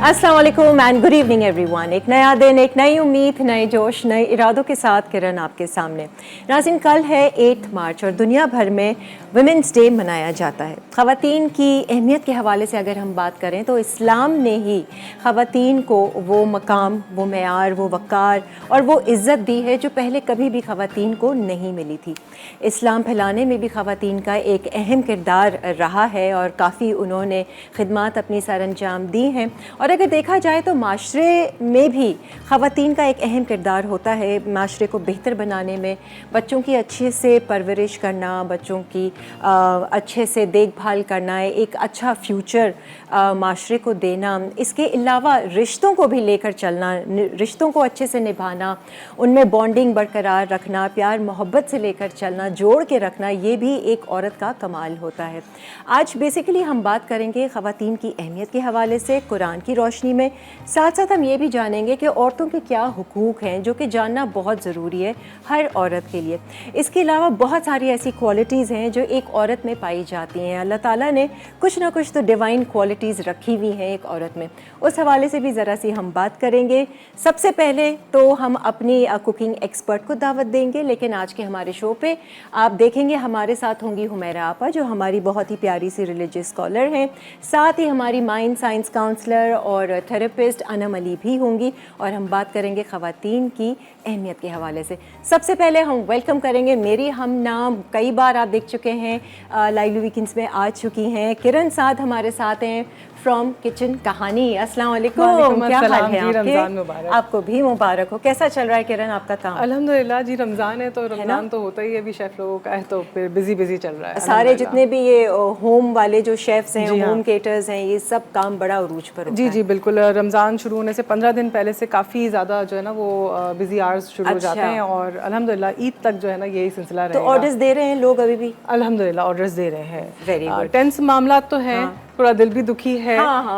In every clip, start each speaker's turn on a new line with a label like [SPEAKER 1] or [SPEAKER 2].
[SPEAKER 1] अस्सलाम वालेकुम and good evening everyone. एक नया दिन, एक नई उम्मीद, नए जोश, नए इरादों के साथ किरण आपके सामने। नाज़रीन, कल है 8 मार्च और दुनिया भर में वुमेंस डे मनाया जाता है। ख़वातीन की अहमियत के हवाले से अगर हम बात करें तो इस्लाम ने ही ख़वातीन को वो मकाम, वो मेयार, वो वक़ार और वो इज़्ज़त दी है जो पहले कभी भी ख़वातीन को नहीं मिली थी। इस्लाम फैलाने में भी ख़वातीन का एक अहम किरदार रहा है और काफ़ी उन्होंने खिदमात अपनी सर अंजाम दी हैं। और अगर देखा जाए तो माशरे में भी ख़वातीन का एक अहम किरदार होता है माशरे को बेहतर बनाने में। बच्चों की अच्छे से परवरिश करना, बच्चों की अच्छे से देखभाल करना, एक अच्छा फ्यूचर माशरे को देना, इसके अलावा रिश्तों को भी लेकर चलना, रिश्तों को अच्छे से निभाना, उनमें बॉन्डिंग बरकरार रखना, प्यार मोहब्बत से लेकर चलना, जोड़ के रखना, ये भी एक औरत का कमाल होता है। आज बेसिकली हम बात करेंगे ख़वातीन की अहमियत के हवाले से कुरान की रोशनी में। साथ साथ हम ये भी जानेंगे कि औरतों के क्या हुकूक हैं जो कि जानना बहुत ज़रूरी है हर औरत के लिए। इसके अलावा बहुत सारी ऐसी क्वालिटीज़ हैं जो एक औरत में पाई जाती हैं। अल्लाह ताला ने कुछ ना कुछ तो डिवाइन क्वालिटीज़ रखी हुई हैं एक औरत में। उस हवाले से भी ज़रा सी हम बात करेंगे। सबसे पहले तो हम अपनी कुकिंग एक्सपर्ट को दावत देंगे, लेकिन आज के हमारे शो पे आप देखेंगे हमारे साथ होंगी हुमैरा आपा जो हमारी बहुत ही प्यारी सी रिलीजियस स्कॉलर हैं। साथ ही हमारी माइंड साइंस काउंसलर और थेरेपिस्ट अनम अली भी होंगी और हम बात करेंगे ख़वातीन की अहमियत के हवाले से। सबसे पहले हम वेलकम करेंगे मेरी हम नाम, कई बार आप देख चुके हैं, लाइव वीकेंड्स में आ चुकी हैं, किरण साथ हमारे साथ हैं फ्रॉम किचन कहानी। अस्सलाम वालेकुम, क्या हाल है आपके? आपको भी मुबारक हो। कैसा चल रहा है किरण आपका काम?
[SPEAKER 2] अल्हम्दुलिल्लाह जी, रमज़ान है तो रमज़ान तो होता ही है, अभी शेफ़ लोगों का है तो फिर बिजी चल रहा है।
[SPEAKER 1] सारे जितने भी ये होम वाले जो शेफ्स हैं, होम केटर्स हैं, ये सब काम बड़ा उरूज पर होता है।
[SPEAKER 2] जी बिल्कुल। रमज़ान शुरू होने से 15 दिन पहले से काफ़ी ज़्यादा जो है ना वो बिजी आवर्स शुरू हो जाते हैं और अल्हम्दुलिल्लाह ईद तक जो है ना यही सिलसिला रहेगा।
[SPEAKER 1] तो ऑर्डर्स दे रहे हैं लोग अभी भी?
[SPEAKER 2] अल्हम्दुलिल्लाह ऑर्डर्स दे रहे हैं।
[SPEAKER 1] Very good.
[SPEAKER 2] टेंस मामला तो है, थोड़ा दिल भी दुखी है,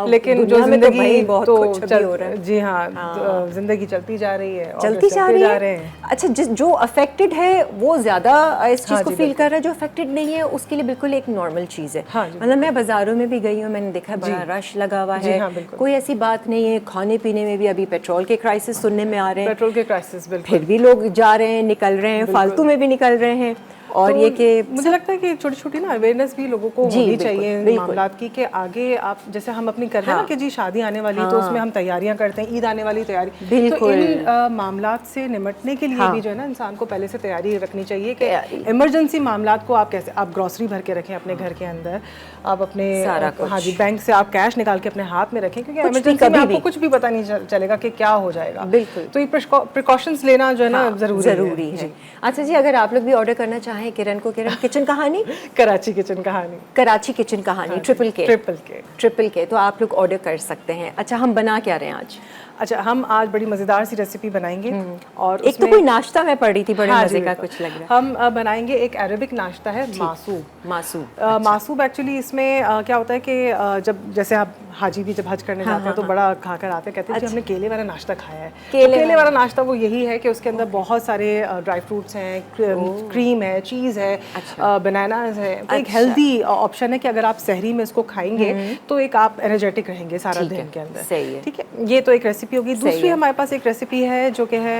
[SPEAKER 2] लेकिन जो
[SPEAKER 1] जिंदगी बहुत कुछ हो रहा है।
[SPEAKER 2] जी हाँ, जिंदगी चलती जा रही है,
[SPEAKER 1] चलती जा रही है। अच्छा, जो अफेक्टेड है वो ज्यादा इस चीज को फील कर रहा है, जो अफेक्टेड नहीं है उसके लिए बिल्कुल एक नॉर्मल चीज है। मतलब मैं बाजारों में भी गई हूँ, मैंने देखा बड़ा रश लगा हुआ है, कोई ऐसी बात नहीं है। खाने पीने में भी अभी पेट्रोल के क्राइसिस सुनने में आ रहे हैं,
[SPEAKER 2] पेट्रोल के क्राइसिस,
[SPEAKER 1] फिर भी लोग जा रहे हैं, निकल रहे हैं, फालतू में भी निकल रहे हैं। और
[SPEAKER 2] तो
[SPEAKER 1] ये कि
[SPEAKER 2] मुझे लगता है कि छोटी छोटी ना अवेयरनेस भी लोगों को होनी चाहिए मामलात की, कि आगे आप जैसे हम अपनी कर रहे हैं ना कि जी शादी आने वाली तो उसमें हम तैयारियां करते हैं, ईद आने वाली तैयारी, तो इन मामलात से निमटने के लिए भी जो है ना इंसान को पहले से तैयारी रखनी चाहिए कि इमरजेंसी मामलात को आप कैसे, आप ग्रोसरी भर के रखें अपने घर के अंदर, आप अपने हाँ जी बैंक से आप कैश निकाल के अपने हाथ में रखें, क्योंकि इमरजेंसी में आपको कुछ भी पता नहीं चलेगा कि क्या हो जाएगा।
[SPEAKER 1] बिल्कुल,
[SPEAKER 2] तो ये प्रिकॉशंस लेना जो है ना जरूरी है।
[SPEAKER 1] अच्छा जी, अगर आप लोग भी ऑर्डर करना चाहें किरण को, किरण किचन कहानी,
[SPEAKER 2] कराची किचन कहानी,
[SPEAKER 1] कराची किचन कहानी, ट्रिपल के तो आप लोग ऑर्डर कर सकते हैं। अच्छा, हम बना क्या रहे हैं आज?
[SPEAKER 2] अच्छा, हम आज बड़ी मज़ेदार सी रेसिपी बनाएंगे और
[SPEAKER 1] एक तो कोई नाश्ता मैं पढ़ रही थी, बड़े मजे का कुछ लग रहा है।
[SPEAKER 2] हम बनाएंगे एक अरेबिक नाश्ता है मासूब। मासूब एक्चुअली इसमें क्या होता है कि जब जैसे आप हाजी भी जब हज करने जाते हैं तो बड़ा खाकर आते हैं, कहते हैं कि हमने केले वाला नाश्ता खाया है। केले वाला नाश्ता वो यही है कि उसके अंदर बहुत सारे ड्राई फ्रूट्स हैं, क्रीम है, चीज़ है, बनानास है। तो एक हेल्दी ऑप्शन है कि अगर आप सहरी में इसको खाएंगे तो एक आप एनर्जेटिक रहेंगे सारा दिन के अंदर। ठीक है, ये तो एक रेसिपी होगी। दूसरी हमारे पास एक रेसिपी है जो कि है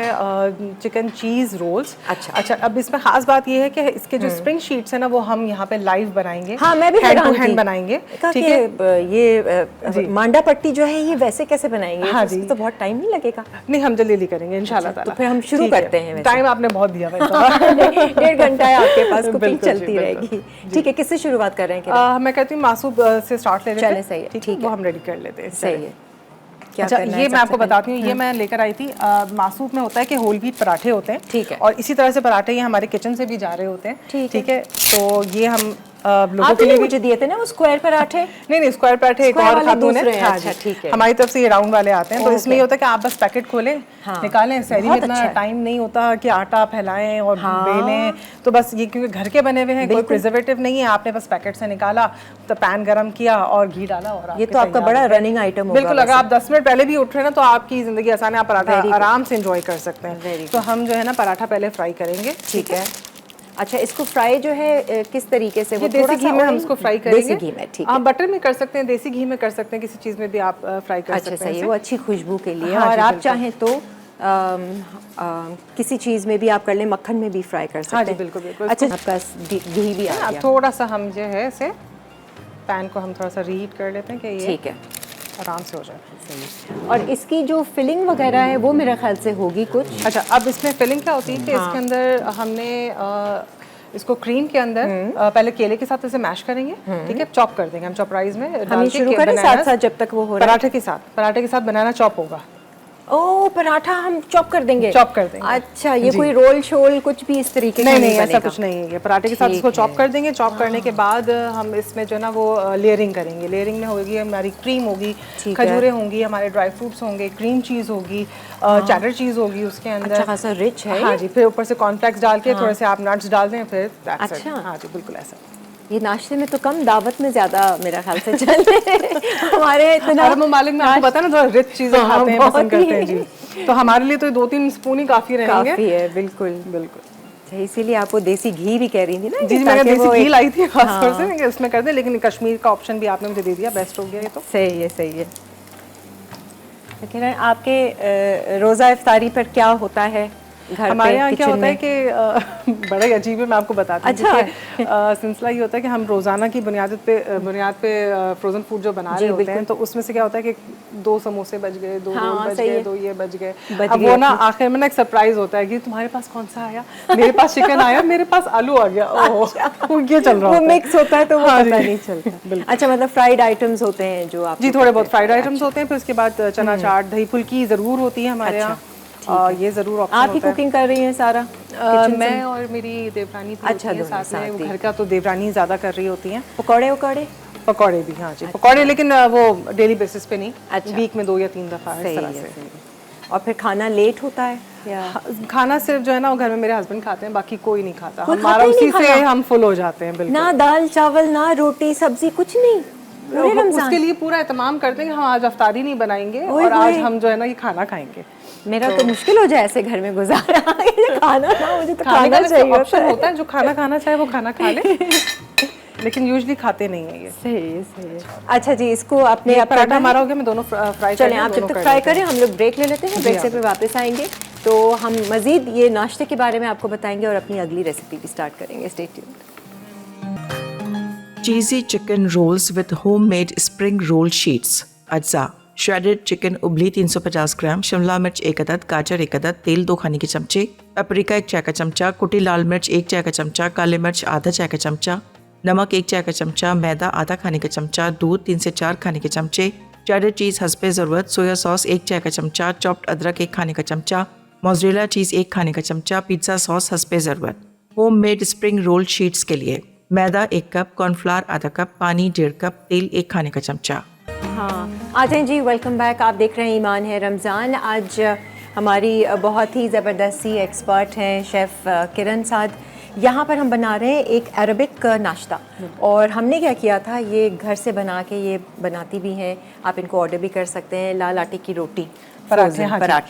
[SPEAKER 2] चिकन चीज़ रोल्स। अच्छा, अब इसमें खास बात ये है कि इसके जो स्प्रिंग शीट्स है ना वो हम यहाँ पे लाइव बनाएंगे।
[SPEAKER 1] हाँ, मैं भी
[SPEAKER 2] हैंड टू हैंड बनाएंगे।
[SPEAKER 1] ठीक है, ये मांडा पट्टी जो है ये वैसे कैसे बनाएंगे? हाँ जी, तो बहुत टाइम नहीं लगेगा?
[SPEAKER 2] नहीं, हम जल्दी करेंगे इंशाल्लाह ताला।
[SPEAKER 1] तो फिर हम शुरू करते हैं।
[SPEAKER 2] टाइम आपने बहुत दिया वैसे।
[SPEAKER 1] 1.5 घंटा है आपके पास, कुकिंग चलती रहेगी। ठीक है, किससे शुरुआत कर रहे हैं?
[SPEAKER 2] मैं कहती हूँ मासूब से स्टार्ट ले लेते हैं।
[SPEAKER 1] चलें, सही है, ठीक है,
[SPEAKER 2] वो हम रेडी कर लेते हैं।
[SPEAKER 1] सही है।
[SPEAKER 2] अच्छा, ये मैं आपको बताती हूँ, ये मैं लेकर आई थी। मासूब में होता है कि होल व्हीट पराठे होते हैं,
[SPEAKER 1] ठीक है,
[SPEAKER 2] और इसी तरह से पराठे ये हमारे किचन से भी जा रहे होते हैं। ठीक है, तो ये हम लोगों
[SPEAKER 1] के लिए मुझे दिए थे ना वो स्क्वायर पराठे?
[SPEAKER 2] नहीं, स्क्वायर पराठे एक और खातून है। हाँ
[SPEAKER 1] जी, ठीक है,
[SPEAKER 2] हमारी तरफ से ये राउंड वाले आते हैं। तो इसमें ये होता है कि आप बस पैकेट खोलें, निकालें। सहरी में इतना टाइम नहीं होता कि आटा फैलाएं और बेलें, तो बस ये क्योंकि घर के बने हुए हैं, कोई प्रिजर्वेटिव नहीं है, आपने बस पैकेट से निकाला, तो पैन गरम किया और घी डाला और
[SPEAKER 1] ये तो आपका बड़ा रनिंग आइटम होगा।
[SPEAKER 2] बिल्कुल, अगर आप 10 मिनट पहले भी उठ रहे हैं ना तो आपकी जिंदगी आसान है, आप पराठा आराम से एंजॉय कर सकते हैं। तो हम जो है ना पराठा पहले फ्राई करेंगे। ठीक है,
[SPEAKER 1] अच्छा, इसको फ्राई जो है किस तरीके से?
[SPEAKER 2] ये देसी घी में हम इसको फ्राई करेंगे।
[SPEAKER 1] देसी घी में, ठीक है।
[SPEAKER 2] आप बटर में कर सकते हैं, देसी घी में कर सकते हैं, किसी चीज़ में भी आप फ्राई कर सकते हैं।
[SPEAKER 1] अच्छा, सही है, वो अच्छी खुशबू के लिए।
[SPEAKER 2] हाँ,
[SPEAKER 1] और
[SPEAKER 2] जी,
[SPEAKER 1] आप
[SPEAKER 2] बिल्कुल।
[SPEAKER 1] चाहें तो किसी चीज़ में भी आप कर लें, मक्खन में भी फ्राई कर सकते हैं।
[SPEAKER 2] हाँ जी, बिल्कुल बिल्कुल।
[SPEAKER 1] अच्छा, आपका घी भी आ गया।
[SPEAKER 2] थोड़ा सा हम जो है इसे पैन को हम थोड़ा सा रीहीट कर लेते हैं कि ये
[SPEAKER 1] ठीक है,
[SPEAKER 2] आराम से हो जाए।
[SPEAKER 1] सही। और इसकी जो फिलिंग वगैरह है वो मेरे ख्याल से होगी कुछ।
[SPEAKER 2] अच्छा, अब इसमें फिलिंग क्या होती है कि इसके अंदर हमने इसको क्रीम के अंदर पहले केले के साथ इसे मैश करेंगे, ठीक है, चॉप कर देंगे हम चॉपराइज में।
[SPEAKER 1] हम शुरू करें साथ साथ जब तक वो हो रहा है?
[SPEAKER 2] पराठे के साथ बनाना चॉप होगा।
[SPEAKER 1] ओ, पराठा हम चॉप कर देंगे?
[SPEAKER 2] चॉप कर देंगे।
[SPEAKER 1] अच्छा, ये कोई रोल शोल कुछ भी इस तरीके का
[SPEAKER 2] नहीं, ऐसा कुछ नहीं है। ये पराठे के साथ इसको चॉप कर देंगे। चॉप करने के बाद हम इसमें जो है ना वो लेयरिंग करेंगे। लेयरिंग में होगी हमारी क्रीम होगी, खजूरें होंगी, हमारे ड्राई फ्रूट्स होंगे, क्रीम चीज़ होगी, चैडर चीज़ होगी उसके अंदर।
[SPEAKER 1] अच्छा खासा रिच है।
[SPEAKER 2] हाँ जी, फिर ऊपर से कॉर्नफ्लेक्स डाल के थोड़े से आप नट्स डाल दें, फिर
[SPEAKER 1] अच्छा,
[SPEAKER 2] हाँ जी, बिल्कुल ऐसा।
[SPEAKER 1] ये नाश्ते में तो कम, दावत में ज्यादा मेरा ख्याल से चले। हमारे इतना
[SPEAKER 2] अरब ममालिक में आपको पता है ना, थोड़ा रिच चीज़ें खाते हैं, पसंद करते हैं जी। तो हमारे लिए तो 2-3 स्पून ही काफ़ी रहेंगे।
[SPEAKER 1] काफ़ी है, बिल्कुल बिल्कुल। इसीलिए आपको देसी घी भी कह रही थी ना?
[SPEAKER 2] जी, मैंने देसी घी लाई थी खास तौर से कि उसमें कर दें, लेकिन कश्मीर का ऑप्शन भी आपने मुझे दे दिया, बेस्ट हो गया ये तो।
[SPEAKER 1] सही है, सही है। लेकिन आपके रोज़ा इफ्तारी पर क्या होता है घर
[SPEAKER 2] हमारे यहाँ? क्या होता है
[SPEAKER 1] में?
[SPEAKER 2] कि बड़ा ही अजीब है, मैं आपको बताती हूँ। अच्छा। सिलसिला ये होता है कि हम रोज़ाना की बुनियाद पे फ्रोज़न फूड जो बना रहे होते हैं, तो उसमें से क्या होता है कि 2 समोसे बच गए, 2 रोल बच गए, 2 ये बच गए। अब वो ना आखिर में ना एक सरप्राइज होता है कि तुम्हारे पास कौन सा आया, मेरे पास चिकन आया, मेरे पास आलू आ गया। ओह, ये चल रहा है।
[SPEAKER 1] वो मिक्स होता है तो वो पता नहीं चलता। अच्छा, मतलब फ्राइड आइटम्स होते हैं जो आप?
[SPEAKER 2] जी, थोड़े बहुत फ्राइड आइटम्स होते हैं। फिर उसके बाद चना चाट, दही फुल्की ज़रूर होती है हमारे यहाँ। ये जरूर ऑप्शन
[SPEAKER 1] आप ही कुकिंग कर रही हैं सारा?
[SPEAKER 2] मैं और मेरी देवरानी भी
[SPEAKER 1] अच्छा,
[SPEAKER 2] होती है साथ में। वो घर का तो देवरानी ज़्यादा कर रही होती हैं। पकौड़े भी, हाँ जी, पकौड़े, लेकिन वो डेली बेसिस पे नहीं। अच्छा। वीक में 2 या 3 दफ़ा इस तरह से।
[SPEAKER 1] और फिर खाना लेट होता है या?
[SPEAKER 2] खाना सिर्फ जो है ना वो घर में मेरे हस्बैंड खाते हैं, बाकी कोई नहीं खाता। हमारा उसी से हम फुल हो जाते हैं। बिल्कुल,
[SPEAKER 1] ना दाल चावल, ना रोटी सब्जी, कुछ नहीं।
[SPEAKER 2] उसके लिए पूरा एहतमाम करते हैं कि हम आज अफ्तारी नहीं बनाएंगे और आज हम जो है ना ये खाना खाएंगे।
[SPEAKER 1] मेरा तो मुश्किल हो जाए ऐसे घर में गुजारा। खाना ना, मुझे तो खाना चाहिए।
[SPEAKER 2] ऑप्शन होता है, जो खाना खाना चाहे वो खाना खा ले, लेकिन यूजुअली खाते नहीं है ये।
[SPEAKER 1] सही है। अच्छा जी, इसको अपने
[SPEAKER 2] पराठा हमारा हो गया, मैं दोनों फ्राई
[SPEAKER 1] चलें, आप जब तक फ्राई करें हम लोग ब्रेक ले लेते हैं। ब्रेक से फिर वापस आएंगे तो हम मजीद ये नाश्ते के बारे में आपको बताएंगे और अपनी अगली रेसिपी भी स्टार्ट करेंगे। Stay tuned.
[SPEAKER 3] Cheesy chicken rolls with homemade spring roll sheets. अज्जा श्रेडेड चिकन उबली 350 ग्राम, शिमला मिर्च 1 अदद, गाजर 1 अदद, तेल 2 खाने के चमचे, पेपरिका 1 चाय का चमचा, कुटी लाल मिर्च 1 चाय का चमचा, काले मिर्च आधा चाय का चमचा, नमक 1 चाय का चमचा, मैदा आधा खाने का चमचा, दूध 3 से 4 खाने के चमचे, चेडर चीज़ हस्बे ज़रूरत, सोया सॉस 1 चाय का चमचा, चॉप्ड अदरक 1 खाने का चमचा, मोज़रेला चीज़ 1 खाने का चमचा, पिज़्ज़ा सॉस हस्बे ज़रूरत। होममेड स्प्रिंग रोल शीट्स के लिए मैदा 1 कप, कॉर्नफ्लावर आधा कप, पानी 1.5 कप, तेल 1 खाने का चमचा।
[SPEAKER 1] हाँ, आ जाएं जी, वेलकम बैक। आप देख रहे हैं ईमान है रमज़ान। आज हमारी बहुत ही ज़बरदस्त सी एक्सपर्ट हैं शेफ़ किरण साद। यहाँ पर हम बना रहे हैं एक अरबिक नाश्ता, और हमने क्या किया था, ये घर से बना के ये बनाती भी हैं, आप इनको ऑर्डर भी कर सकते हैं। लाल आटे की रोटी,
[SPEAKER 2] पराठे,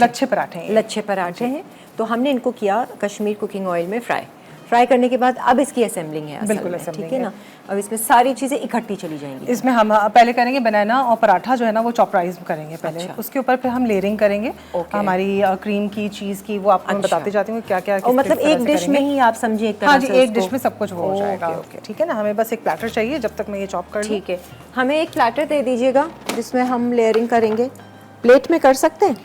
[SPEAKER 1] लच्छे पराठे हैं। तो हमने इनको किया कश्मीर कुकिंग ऑयल में फ्राई करने के बाद अब इसकी असेंबलिंग है।
[SPEAKER 2] बिल्कुल,
[SPEAKER 1] ठीक है ना। अब इसमें सारी चीज़ें इकट्ठी चली जाएंगी।
[SPEAKER 2] इसमें हम पहले करेंगे बनाना और पराठा जो है ना वो चॉपराइज करेंगे पहले। अच्छा। उसके ऊपर फिर हम लेयरिंग करेंगे। हमारी क्रीम की, चीज़ की, वो आपको मैं बताती जाती हूँ क्या क्या।
[SPEAKER 1] मतलब एक डिश में ही आप समझिए एक तरह से?
[SPEAKER 2] हाँ जी, एक डिश में सब कुछ हो जाएगा। ठीक है ना। हमें बस एक प्लेटर चाहिए जब तक मैं ये चॉप कर लूँ।
[SPEAKER 1] ठीक है, हमें एक प्लेटर दे दीजिएगा जिसमें हम लेयरिंग करेंगे। प्लेट में कर सकते हैं?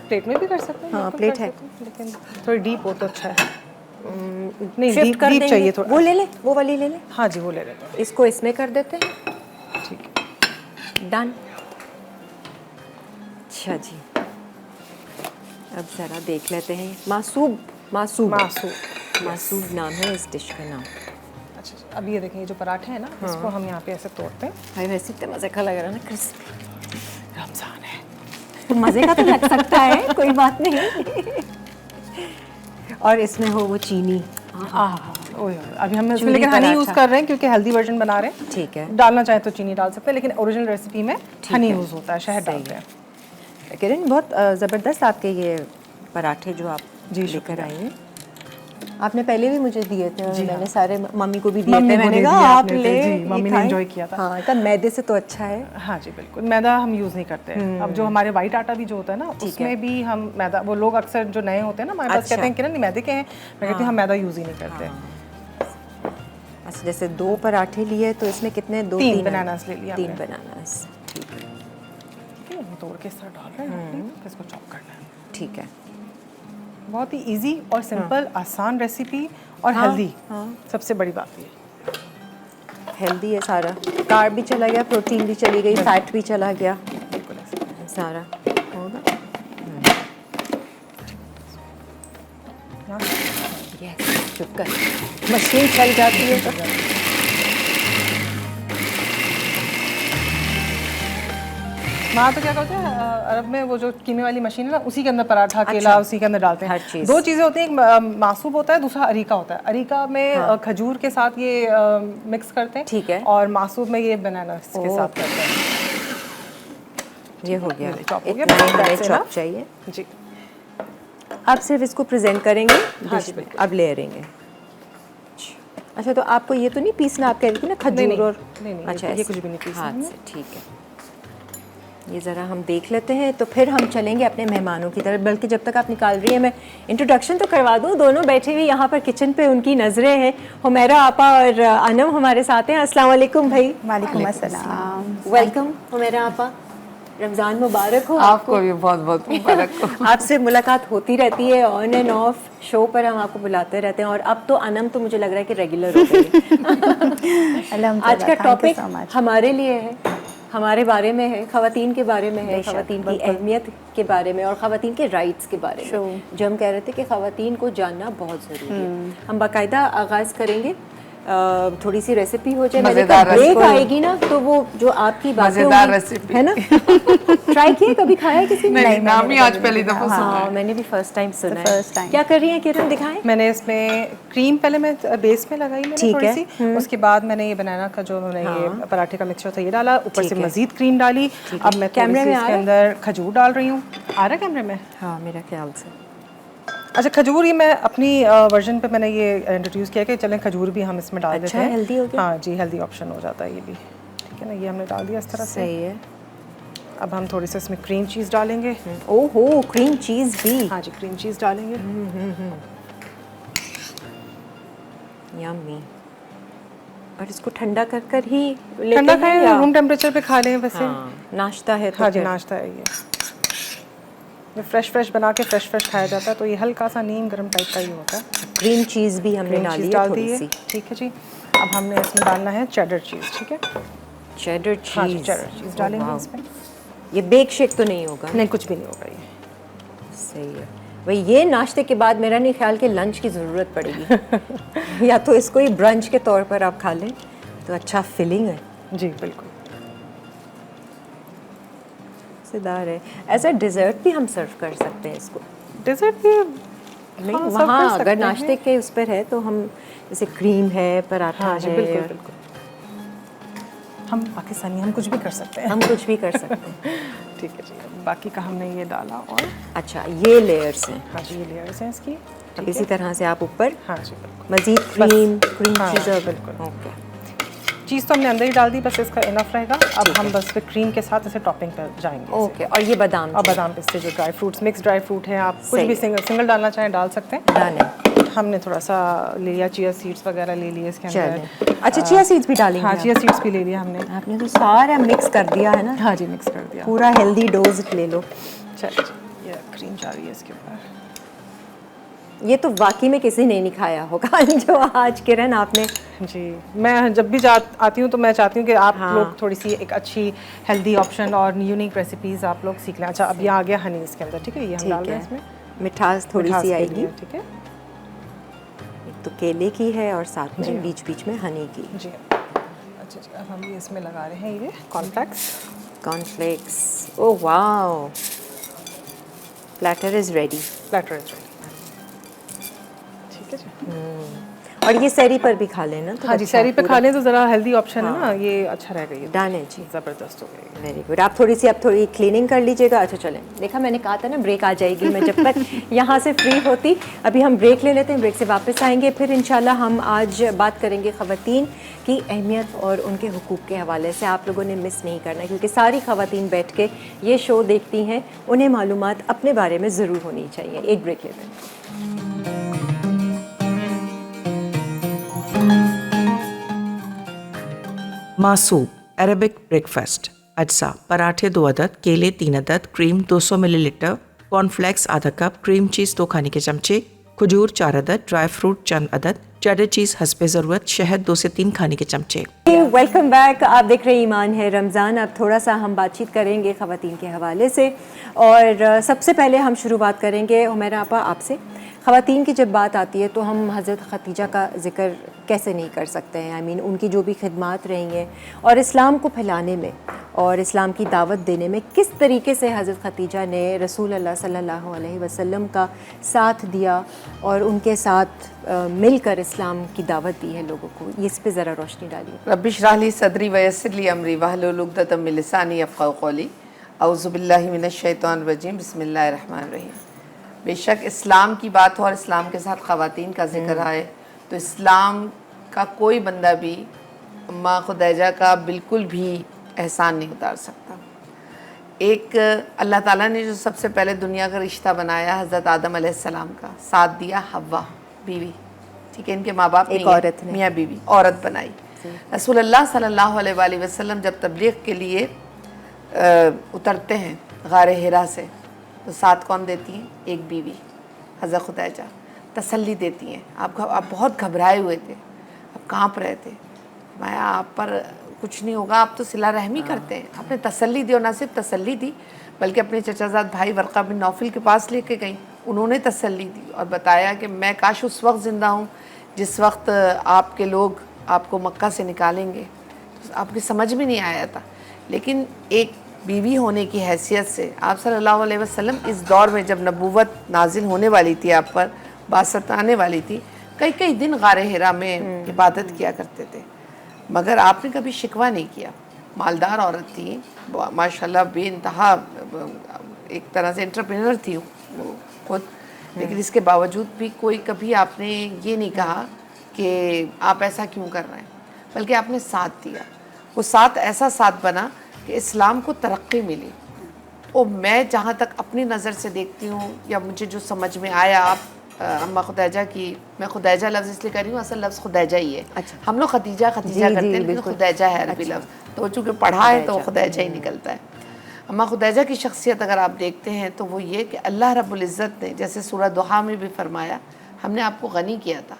[SPEAKER 2] प्लेट में भी कर सकते हैं।
[SPEAKER 1] हाँ, प्लेट है,
[SPEAKER 2] लेकिन थोड़ी डीप हो तो अच्छा है।
[SPEAKER 1] नहीं, डीप चाहिए थोड़ा। वो ले ले, वो वाली ले ले।
[SPEAKER 2] हाँ जी, वो ले लेते हैं।
[SPEAKER 1] इसको इसमें कर देते हैं।
[SPEAKER 2] ठीक है,
[SPEAKER 1] डन। अच्छा जी, अब ज़रा देख लेते हैं। मासूब नाम है इस डिश का नाम।
[SPEAKER 2] अच्छा, अब ये देखें, ये जो पराठे हैं ना, इसको हम यहाँ पे ऐसे तोड़ते हैं।
[SPEAKER 1] भाई वैसे इतना मज़े का लग रहा है ना, क्रिस्पी।
[SPEAKER 2] रमज़ान है
[SPEAKER 1] तो मज़े का तो लग सकता है, कोई बात नहीं। और इसमें हो वो चीनी।
[SPEAKER 2] अभी हम इसमें लेकिन हनी यूज़ कर रहे हैं क्योंकि हेल्दी वर्जन बना रहे हैं।
[SPEAKER 1] ठीक है,
[SPEAKER 2] डालना चाहे तो चीनी डाल सकते हैं, लेकिन ओरिजिनल रेसिपी में हनी यूज़ होता है, शहद डालते हैं।
[SPEAKER 1] किरण, बहुत ज़बरदस्त आपके ये पराठे जो आप लेकर आई हैं। आपने पहले भी मुझे दिए थे और
[SPEAKER 2] जी
[SPEAKER 1] मैंने
[SPEAKER 2] हाँ।
[SPEAKER 1] सारे मम्मी को भी दिए
[SPEAKER 2] मम्मी
[SPEAKER 1] थे,
[SPEAKER 2] को
[SPEAKER 1] मैंने
[SPEAKER 2] दे
[SPEAKER 1] कहा
[SPEAKER 2] दिए
[SPEAKER 1] आप
[SPEAKER 2] आपने
[SPEAKER 1] ले,
[SPEAKER 2] तो, जी,
[SPEAKER 1] ये
[SPEAKER 2] मम्मी ने
[SPEAKER 1] खाएं।
[SPEAKER 2] enjoy किया था।
[SPEAKER 1] हाँ, कहा मैदे से तो अच्छा है।
[SPEAKER 2] हाँ जी बिल्कुल, मैदा हम यूज़ नहीं करते हैं। अब जो हमारे वाइट आटा भी जो होता है ना, उसमें भी हम मैदा, वो लोग अक्सर जो नए होते हैं ना हमारे पास
[SPEAKER 1] अच्छा।
[SPEAKER 2] कहते हैं कि नहीं मैदे के हैं, मैं कहती हूँ हम मैदा यूज़ ही नहीं करते।
[SPEAKER 1] अच्छा, जैसे 2 पराठे लिए तो इसमें कितने, 2
[SPEAKER 2] तीन
[SPEAKER 1] 3
[SPEAKER 2] बनानास ले लिया
[SPEAKER 1] 3
[SPEAKER 2] हमने।
[SPEAKER 1] बनानास, ठीक है।
[SPEAKER 2] ठीक है, ये तोड़ के इस तरह डाल रहे हैं, फिर इसको चॉप करना है।
[SPEAKER 1] ठीक है।
[SPEAKER 2] बहुत ही इजी और सिंपल, आसान रेसिपी और
[SPEAKER 1] हाँ,
[SPEAKER 2] हेल्दी,
[SPEAKER 1] हाँ।
[SPEAKER 2] सबसे बड़ी बात ये।
[SPEAKER 1] हेल्दी है सारा, कार्ब भी चला गया, प्रोटीन भी चली गई, फैट भी चला गया,
[SPEAKER 2] बिल्कुल ऐसे।
[SPEAKER 1] सारा होगा। यस, चुप कर, मशीन चल जाती है तो।
[SPEAKER 2] वहाँ तो क्या कहते हैं अरब में वो जो कीमे वाली मशीन है ना, उसी के अंदर पराठा केला
[SPEAKER 1] अच्छा।
[SPEAKER 2] उसी के अंदर डालते हैं।
[SPEAKER 1] हर चीज़।
[SPEAKER 2] 2 चीज़ें होती हैं, एक मासूब होता है, दूसरा अरीका होता है। अरीका में खजूर के साथ ये मिक्स करते हैं,
[SPEAKER 1] ठीक है।
[SPEAKER 2] और मासूब में ये बनाना के साथ करते हैं।
[SPEAKER 1] ये हो गया,
[SPEAKER 2] चॉप हो गया,
[SPEAKER 1] इतना ही हमें
[SPEAKER 2] that's
[SPEAKER 1] चॉप
[SPEAKER 2] enough।
[SPEAKER 1] चाहिए।
[SPEAKER 2] जी
[SPEAKER 1] आप सिर्फ इसको प्रेजेंट करेंगे
[SPEAKER 2] हाँ
[SPEAKER 1] डिश
[SPEAKER 2] जी,
[SPEAKER 1] में,
[SPEAKER 2] बिल्कुल।
[SPEAKER 1] अब लेयरिंग। अच्छा, तो आपको ये तो नहीं पीसना, आप कह रही थी ना खजूर
[SPEAKER 2] नहीं,
[SPEAKER 1] और
[SPEAKER 2] नहीं, नहीं,
[SPEAKER 1] अच्छा,
[SPEAKER 2] ये
[SPEAKER 1] ऐसे
[SPEAKER 2] कुछ भी नहीं पीसना
[SPEAKER 1] हाथ
[SPEAKER 2] हमने।
[SPEAKER 1] से, ठीक है। ये ज़रा हम देख लेते हैं, तो फिर हम चलेंगे अपने मेहमानों की तरफ। बल्कि जब तक आप निकाल रही हैं, मैं इंट्रोडक्शन तो करवा दूँ। दोनों बैठे हुए यहाँ पर किचन पे, उनकी नज़रें हैं। हुमैरा आपा और अनम हमारे साथ हैं। अस्सलाम वालेकुम भाई।
[SPEAKER 4] वालेकुम अस्सलाम।
[SPEAKER 1] वेलकम हुमैरा आपा, रमज़ान मुबारक हो।
[SPEAKER 4] आपको भी बहुत बहुत मुबारक हो।
[SPEAKER 1] आपसे मुलाकात होती रहती है ऑन एंड ऑफ, शो पर हम आपको बुलाते रहते हैं, और अब तो अनम तो मुझे लग रहा है कि रेगुलर हो गई है। आज का टॉपिक हमारे लिए है, हमारे बारे में है, ख़वातीन के बारे में है, ख़वातीन की अहमियत के बारे में और ख़वातीन के राइट्स के बारे में, जो हम कह रहे थे कि ख़वातीन को जानना बहुत ज़रूरी है। हम बाकायदा आगाज़ करेंगे, थोड़ी सी रेसिपी हो जाए, मैंने कहा ब्रेक आएगी ना तो वो जो आपकी
[SPEAKER 4] मजेदार रेसिपी
[SPEAKER 1] है ना, ट्राई किए, कभी खाया किसी ने?
[SPEAKER 4] नहीं, नाम ही आज पहली दफा सुना
[SPEAKER 1] हाँ,
[SPEAKER 4] है।
[SPEAKER 1] मैंने भी फर्स्ट टाइम सुना है।
[SPEAKER 4] first time।
[SPEAKER 1] क्या कर रही हैं किरण, दिखाएं।
[SPEAKER 2] मैंने इसमें क्रीम पहले मैं बेस में लगाई मैंने
[SPEAKER 1] ठीक
[SPEAKER 2] थोड़ी
[SPEAKER 1] है।
[SPEAKER 2] सी, उसके बाद मैंने ये बनाना का जो मैंने ये पराठे का मिक्सचर था ये डाला, ऊपर से मजीद क्रीम डाली। अब मैं कैमरे में इसके अंदर खजूर डाल रही हूँ। आ रहा है कैमरे में?
[SPEAKER 1] हाँ, मेरा ख्याल से।
[SPEAKER 2] अच्छा, खजूर ये मैं अपनी वर्जन पे मैंने ये इंट्रोड्यूस किया कि चलें खजूर भी हम इसमें डाल देते हैं।
[SPEAKER 1] हेल्दी हो गया।
[SPEAKER 2] हाँ जी, हेल्दी ऑप्शन हो जाता है ये भी। ठीक है ना, ये हमने डाल दिया इस तरह से।
[SPEAKER 1] सही है।
[SPEAKER 2] अब हम थोड़ी सी इसमें क्रीम चीज़ डालेंगे।
[SPEAKER 1] ओहो, क्रीम चीज़ भी।
[SPEAKER 2] हाँ जी, क्रीम चीज़ डालेंगे।
[SPEAKER 1] यम्मी। और इसको ठंडा कर कर ही लेते
[SPEAKER 2] ठंडा
[SPEAKER 1] हैं
[SPEAKER 2] खाएं,
[SPEAKER 1] या?
[SPEAKER 2] रूम टेम्परेचर पे खा लें वैसे।
[SPEAKER 1] हाँ, नाश्ता है तो
[SPEAKER 2] हाँ जी,
[SPEAKER 1] फिर।
[SPEAKER 2] नाश्ता है ये फ्रेश बना के फ्रेश खाया जाता है, तो ये हल्का सा नीम गर्म टाइप का ही होता है।
[SPEAKER 1] क्रीम चीज़ भी हमने
[SPEAKER 2] क्रीम
[SPEAKER 1] डाली
[SPEAKER 2] चीज़
[SPEAKER 1] है
[SPEAKER 2] डाल दी
[SPEAKER 1] थोड़ी
[SPEAKER 2] है।
[SPEAKER 1] सी।
[SPEAKER 2] ठीक है जी, अब हमने इसमें डालना है चेडर चीज़। ठीक है,
[SPEAKER 1] चेडर
[SPEAKER 2] हाँ जी,
[SPEAKER 1] चीज़।
[SPEAKER 2] चेडर चीज़ डालेंगे इसमें।
[SPEAKER 1] ये बेक शेक तो नहीं होगा?
[SPEAKER 2] नहीं, कुछ भी नहीं होगा ये।
[SPEAKER 1] सही है भाई। ये नाश्ते के बाद मेरा नहीं ख्याल कि लंच की ज़रूरत पड़ेगी या तो इसको ही ब्रंच के तौर पर आप खा लें तो अच्छा फिलिंग है।
[SPEAKER 2] जी बिल्कुल,
[SPEAKER 1] मज़ेदार है। एज अ डिज़र्ट भी हम सर्व कर सकते हैं इसको।
[SPEAKER 2] डेजर्ट भी
[SPEAKER 1] नहीं,
[SPEAKER 2] हाँ, सर्व
[SPEAKER 1] वहाँ
[SPEAKER 2] कर सकते
[SPEAKER 1] अगर
[SPEAKER 2] हैं।
[SPEAKER 1] नाश्ते के उस पर है तो हम, जैसे क्रीम है, पराठा
[SPEAKER 2] हाँ जी,
[SPEAKER 1] है,
[SPEAKER 2] बिल्कुल
[SPEAKER 1] और
[SPEAKER 2] बिल्कुल। हम पाकिस्तानी, हम कुछ भी कर सकते हैं।
[SPEAKER 1] हम कुछ भी कर सकते हैं।
[SPEAKER 2] ठीक है जी, अब बाकी का हमने ये डाला और
[SPEAKER 1] अच्छा, ये लेयर्स हैं।
[SPEAKER 2] हाँ जी, ये लेयर्स हैं इसकी।
[SPEAKER 1] अब इसी तरह से आप ऊपर
[SPEAKER 2] हाँ जी बिल्कुल।
[SPEAKER 1] मज़ीद क्रीम
[SPEAKER 2] हाँ,
[SPEAKER 1] चीज़,
[SPEAKER 2] बिल्कुल।
[SPEAKER 1] ओके।
[SPEAKER 2] चीज़ तो हमने अंदर ही डाल दी, बस इसका इनफ रहेगा। अब हम बस फिर क्रीम के साथ इसे टॉपिंग पर जाएंगे।
[SPEAKER 1] ओके, और ये बादाम
[SPEAKER 2] और बादाम पिस्ते जो dry fruits, mix dry fruit है, आप कुछ
[SPEAKER 1] सही
[SPEAKER 2] भी
[SPEAKER 1] है।
[SPEAKER 2] सिंगल डालना चाहें डाल सकते हैं।
[SPEAKER 1] डालें।
[SPEAKER 2] हमने थोड़ा सा ले लिया, चिया सीड्स वगैरह ले लिए इसके अंदर।
[SPEAKER 1] चलें। अच्छा, चिया सीड्स भी डालेंगे
[SPEAKER 2] हाँ,
[SPEAKER 1] आप?
[SPEAKER 2] चिया सीड्स भी ले लिया हमने।
[SPEAKER 1] आपने तो सारा मिक्स कर दिया है ना,
[SPEAKER 2] हाँ जी, मिक्स कर दिया।
[SPEAKER 1] पूरा हेल्दी डोज ले लो।
[SPEAKER 2] चलिए जी, ये क्रीम जा रही है इसके ऊपर।
[SPEAKER 1] ये तो वाकई में किसी ने नहीं खाया होगा जो आज किरण आपने।
[SPEAKER 2] जी, मैं जब भी आती हूँ तो मैं चाहती हूँ कि आप लोग थोड़ी सी एक अच्छी हेल्दी ऑप्शन और यूनिक रेसिपीज़ आप लोग सीख लें। अच्छा, अब ये आ गया हनी इसके अंदर। ठीक है, ये हम डाल रहे हैं इसमें,
[SPEAKER 1] मिठास थोड़ी
[SPEAKER 2] मिठास
[SPEAKER 1] सी
[SPEAKER 2] के
[SPEAKER 1] आएगी।
[SPEAKER 2] लिए। ठीक है
[SPEAKER 1] एक तो केले की है और साथ में बीच बीच में हनी की।
[SPEAKER 2] जी। अच्छा जी, अब हम ये इसमें लगा रहे हैं ये cornflakes.
[SPEAKER 1] Cornflakes. Oh wow, platter is ready.
[SPEAKER 2] Platter is ready. ठीक है जी।
[SPEAKER 1] और ये सैरी पर भी खा लेना तो
[SPEAKER 2] हाँ जी,
[SPEAKER 1] अच्छा
[SPEAKER 2] सैरी पे
[SPEAKER 1] पूरा।
[SPEAKER 2] खा लें तो ज़रा हेल्दी ऑप्शन है ना, ये अच्छा रहेगा, ये
[SPEAKER 1] डन है जी,
[SPEAKER 2] ज़बरदस्त हो गई।
[SPEAKER 1] Very good. आप थोड़ी क्लीनिंग कर लीजिएगा। अच्छा चलें, देखा मैंने कहा था ना ब्रेक आ जाएगी, मैं जब तक यहाँ से फ्री होती। अभी हम ब्रेक ले लेते हैं, ब्रेक से वापस आएंगे, फिर इंशाल्लाह हम आज बात करेंगे ख़वातीन की अहमियत और उनके हुकूक़ के हवाले से। आप लोगों ने मिस नहीं करना, क्योंकि सारी ख़वातीन बैठ के ये शो देखती हैं, उन्हें मालूमात अपने बारे में ज़रूर होनी चाहिए। एक ब्रेक लेते हैं।
[SPEAKER 3] मासूब अरबिक ब्रेकफास्ट, अज्जा पराठे 2 अदद, केले 3 अदद, क्रीम 200 मिलीलीटर, कॉर्नफ्लेक्स आधा कप, क्रीम चीज़ 2 खाने के चमचे, खजूर 4 अदद, ड्राई फ्रूट चंद अदद, चेडर चीज़ हस्बे ज़रूरत, शहद 2 से 3 खाने के चमचे।
[SPEAKER 1] Welcome back. आप देख रहे हैं ईमान है रमज़ान। अब थोड़ा सा हम बातचीत करेंगे ख़वातीन के हवाले से, और सबसे पहले हम शुरुआत करेंगे हुमैरा आपा आपसे। ख़वातीन की जब बात आती है तो हम हज़रत ख़दीजा का ज़िक्र कैसे नहीं कर सकते हैं। आई मीन उनकी जो भी खिदमात रही हैं और इस्लाम को फैलाने में और इस्लाम की दावत देने में किस तरीके से हज़रत ख़दीजा ने रसूल अल्लाह सल्लल्लाहु अलैहि वसल्लम का साथ दिया और उनके साथ मिलकर इस्लाम की दावत दी है लोगों को, इस पे ज़रा रोशनी डालिए।
[SPEAKER 4] रब्बि इश्रह ली सदरी वयस्सिर ली अमरी वहलुल उक़दतम मिन लिसानी यफ़क़हू क़ौली औज़ु बिल्लाहि मिनश शैतानिर रजीम बिस्मिल्लाहिर रहमानिर रहीम। बेशक इस्लाम की बात हो और इस्लाम के साथ ख़वातीन का जिक्र आए तो इस्लाम का कोई बंदा भी अम्मा खुदैजा का बिल्कुल भी एहसान नहीं उतार सकता। एक अल्लाह ताला ने जो सबसे पहले दुनिया का रिश्ता बनाया हज़रत आदम अलैहिस्सलाम का, साथ दिया हव्वा बीवी, ठीक है, इनके माँ बाप
[SPEAKER 1] एक औरत ने,
[SPEAKER 4] मियाँ बीवी, औरत बनाई। रसूलुल्लाह सल्लल्लाहु अलैहि वसल्लम जब तबलीग के लिए उतरते हैं गारे हिरा से, तो साथ कौन देती हैं? एक बीवी हज़रत खुदैजा तसल्ली देती हैं। आप बहुत घबराए हुए थे, आप काँप रहे थे, मैं आप पर कुछ नहीं होगा, आप तो सिला रहमी करते हैं। आपने तसल्ली दी, और ना सिर्फ तसल्ली दी बल्कि अपने चचाजाद भाई वर्क़ा बिन नौफल के पास लेके गई। उन्होंने तसल्ली दी और बताया कि मैं काश उस वक्त ज़िंदा हूँ जिस वक्त आपके लोग आपको मक्का से निकालेंगे। तो आपकी समझ में नहीं आया था, लेकिन एक बीवी होने की हैसियत से आप सल्लल्लाहु अलैहि वसल्लम इस दौर में जब नबूवत नाजिल होने वाली थी, आप पर बासत आने वाली थी, कई दिन गारे हिरा में इबादत किया करते थे, मगर आपने कभी शिकवा नहीं किया। मालदार औरत थी माशाल्लाह, बेइंतहा एक तरह से एंटरप्रेन्योर थी वो खुद, लेकिन इसके बावजूद भी कोई कभी आपने ये नहीं कहा कि आप ऐसा क्यों कर रहे हैं, बल्कि आपने साथ दिया। वो साथ ऐसा साथ बना कि इस्लाम को तरक्की मिली। और मैं जहाँ तक अपनी नज़र से देखती हूँ या मुझे जो समझ में आया, आप अम्मा खुदैजा की, मैं खुदैजा लफ्ज़ इसलिए कर रही हूँ, असल लफ्ज़ खुदैजा ही है।
[SPEAKER 1] अच्छा।
[SPEAKER 4] हम लोग खदीजा करते हैं, लेकिन खुदैजा है अरबी लफ्ज़, तो चूँकि पढ़ा है तो खुदैजा ही निकलता है। अम्मा खुदैजा की शख्सियत अगर आप देखते हैं तो वो ये कि अल्लाह रब्बुल इज़्ज़त ने, जैसे सूरह दुहा में भी फरमाया, हमने आपको गनी किया था।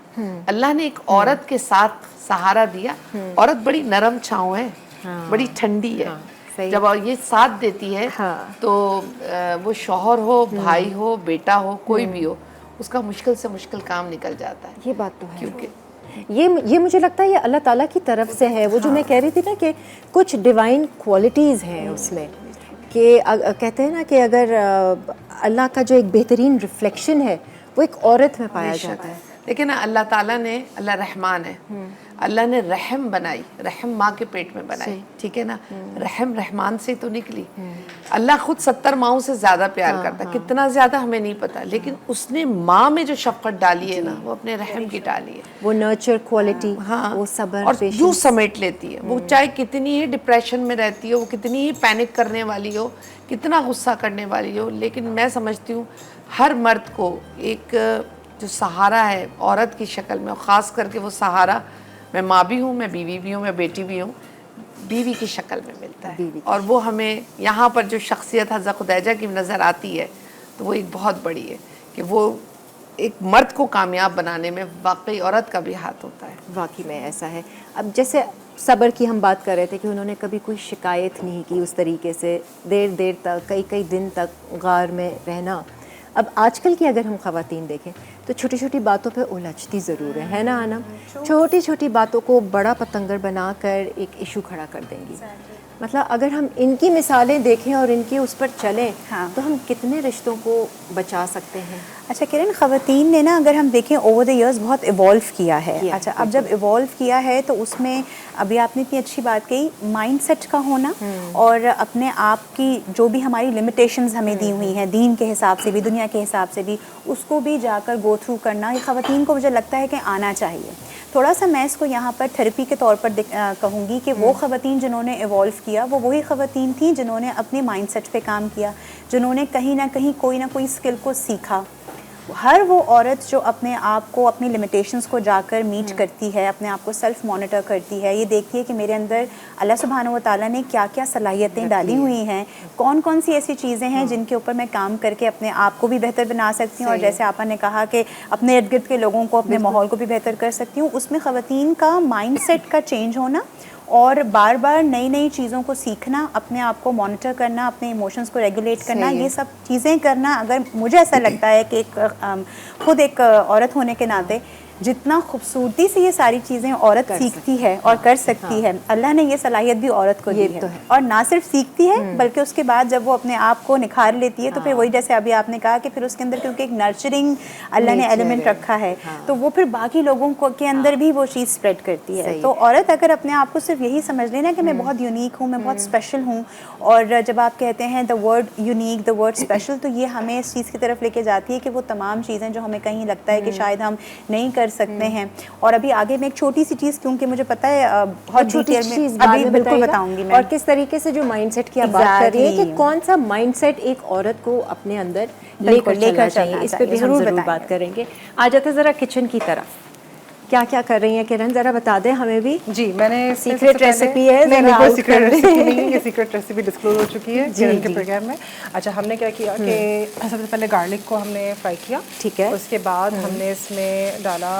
[SPEAKER 4] अल्लाह ने एक औरत के साथ सहारा दिया। औरत बड़ी नरम छाँव है, बड़ी ठंडी है। जब ये साथ देती है तो वो शौहर हो, भाई हो, बेटा हो, कोई भी हो, उसका मुश्किल से मुश्किल काम निकल जाता है।
[SPEAKER 1] ये बात तो है,
[SPEAKER 4] क्योंकि
[SPEAKER 1] ये मुझे लगता है ये अल्लाह ताला की तरफ से है। वो जो मैं कह रही थी ना कि कुछ डिवाइन क्वालिटीज़ हैं उसमें, कि कहते हैं ना कि अगर अल्लाह का जो एक बेहतरीन रिफ्लेक्शन है वो एक औरत में पाया जाता है।
[SPEAKER 4] लेकिन अल्लाह ताला ने, अल्लाह रहमान है, अल्लाह ने रहम बनाई, रहम माँ के पेट में बनाई, ठीक है ना, रहम रहमान से तो निकली। अल्लाह खुद 70 माओं से ज़्यादा प्यार करता, कितना ज़्यादा हमें नहीं पता, लेकिन उसने माँ में जो शफ़क़त डाली है ना, वो अपने रहम की डाली है।
[SPEAKER 1] वो नर्चर क्वालिटी,
[SPEAKER 4] हाँ,
[SPEAKER 1] वो सब्र,
[SPEAKER 4] और यूँ समेट लेती है। वो चाहे कितनी ही डिप्रेशन में रहती हो, वो कितनी ही पैनिक करने वाली हो, कितना गुस्सा करने वाली हो, लेकिन मैं समझती हूँ हर मर्द को एक जो सहारा है औरत की शक्ल में, और ख़ास करके वो सहारा, मैं माँ भी हूँ, मैं बीवी भी हूँ, मैं बेटी भी हूँ, बीवी की शक्ल में मिलता है। और वो हमें यहाँ पर जो शख्सियत हज़रत खुदैजा की नज़र आती है तो वो एक बहुत बड़ी है कि वो एक मर्द को कामयाब बनाने में वाकई औरत का भी हाथ होता है।
[SPEAKER 1] वाकई में ऐसा है। अब जैसे सब्र की हम बात कर रहे थे कि उन्होंने कभी कोई शिकायत नहीं की उस तरीके से, देर तक, कई दिन तक गार में रहना। अब आजकल की अगर हम ख़वातीन देखें तो छोटी छोटी बातों पे उलझती ज़रूर है ना आनम? छोटी छोटी बातों को बड़ा पतंगर बनाकर एक इशू खड़ा कर देंगी। मतलब अगर हम इनकी मिसालें देखें और इनके उस पर चलें तो हम कितने रिश्तों को बचा सकते हैं?
[SPEAKER 5] अच्छा किरण, ख़वातीन ने ना अगर हम देखें ओवर द इयर्स बहुत इवॉल्व किया है। अच्छा, अब जब इवॉल्व किया है तो उसमें अभी आपने इतनी अच्छी बात कही, माइंडसेट का होना और अपने आप की जो भी हमारी लिमिटेशंस हमें दी हुई हैं दीन के हिसाब से भी, दुनिया के हिसाब से भी, उसको भी जाकर गो थ्रू करना ये ख़वातीन को मुझे लगता है कि आना चाहिए। थोड़ा सा मैं इसको यहाँ पर थेरेपी के तौर पर कहूँगी कि वो ख़वातीन जिन्होंने इवॉल्व किया वो वही ख़वातीन थी जिन्होंने अपने माइंडसेट पे काम किया, जिन्होंने कहीं ना कहीं कोई ना कोई स्किल को सीखा। हर वो औरत जो अपने आप को, अपनी लिमिटेशंस को जाकर मीट करती है, अपने आप को सेल्फ मॉनिटर करती है, ये देखती है कि मेरे अंदर अल्लाह सुब्हानहू व तआला ने क्या क्या सलाहियतें डाली हुई हैं, कौन कौन सी ऐसी चीज़ें हैं जिनके ऊपर मैं काम करके अपने आप को भी बेहतर बना सकती हूँ, और जैसे आपा ने कहा कि अपने इर्द गिर्द के लोगों को, अपने माहौल को भी बेहतर कर सकती हूँ। उसमें ख़वातीन का माइंडसेट का चेंज होना और बार बार नई नई चीज़ों को सीखना, अपने आप को मॉनिटर करना, अपने इमोशंस को रेगुलेट करना, ये सब चीज़ें करना, अगर मुझे ऐसा लगता है कि खुद एक औरत होने के नाते जितना खूबसूरती से ये सारी चीज़ें औरत सीखती है और कर सकती है, अल्लाह ने ये सलाहियत भी औरत को दी है। और ना सिर्फ सीखती है बल्कि उसके बाद जब वो अपने आप को निखार लेती है तो फिर वही जैसे अभी आपने कहा कि फिर उसके अंदर क्योंकि एक नर्चरिंग अल्लाह ने एलिमेंट रखा है तो वो फिर बाकी लोगों को के अंदर भी वो चीज़ स्प्रेड करती है। तो औरत अगर अपने आप को सिर्फ यही समझ लेना कि मैं बहुत यूनिक हूँ, मैं बहुत स्पेशल हूँ, और जब आप कहते हैं the word unique, the word special, तो ये हमें इस चीज़ की तरफ लेके जाती है कि वो तमाम चीज़ें जो हमें कहीं लगता है कि शायद हम नहीं कर सकते हैं। और अभी आगे मैं एक छोटी सी चीज़, क्योंकि मुझे पता है बहुत डिटेल में अभी बिल्कुल बताऊंगी मैं,
[SPEAKER 1] और किस तरीके से जो माइंडसेट की आप बात कर रही है कि कौन सा माइंडसेट एक औरत को अपने अंदर लेकर चलना चाहिए, इस पे भी हम जरूर बात करेंगे। आ जाते ज़रा किचन की तरफ, क्या क्या कर रही हैं किरण, जरा बता दें हमें भी।
[SPEAKER 2] जी, मैंने
[SPEAKER 1] सीक्रेट रेसिपी है,
[SPEAKER 2] नहीं कोई सीक्रेट रेसिपी नहीं है, ये सीक्रेट रेसिपी डिस्क्लोज हो चुकी है किरण के प्रोग्राम में। अच्छा, हमने क्या किया कि सबसे पहले गार्लिक को हमने फ्राई किया,
[SPEAKER 1] ठीक है।
[SPEAKER 2] उसके बाद हमने इसमें डाला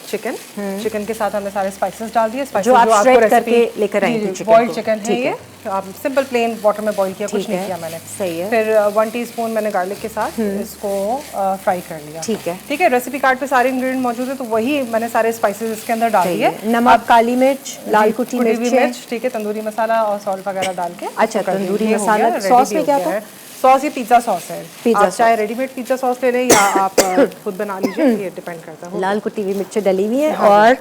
[SPEAKER 2] चिकन के साथ हमने सारे स्पाइसेस डाल दिए,
[SPEAKER 1] जो आप श्रेड करके लेकर आई थी।
[SPEAKER 2] बॉइल्ड चिकन है ये, आप सिंपल प्लेन वाटर में बॉईल किया, कुछ नहीं किया मैंने।
[SPEAKER 1] सही है।
[SPEAKER 2] फिर 1 टीस्पून मैंने गार्लिक के साथ इसको फ्राई कर लिया।
[SPEAKER 1] ठीक
[SPEAKER 2] है, रेसिपी कार्ड पे सारे इंग्रेडिएंट मौजूद है, तो वही मैंने सारे स्पाइसेस इसके अंदर डाल दिए।
[SPEAKER 1] नमक, काली मिर्च, लाल कुटी मिर्च,
[SPEAKER 2] ठीक है, तंदूरी मसाला और सॉल्ट वगैरह डाल के।
[SPEAKER 1] अच्छा, तंदूरी मसाला। सॉस में क्या था?
[SPEAKER 2] सॉस ये पिज्जा सॉस है, आप चाहे रेडीमेड पिज्जा सॉस ले लें या आप खुद बना लीजिए, ये डिपेंड करता है।
[SPEAKER 1] लाल कुटी हुई मिर्च डली हुई है। और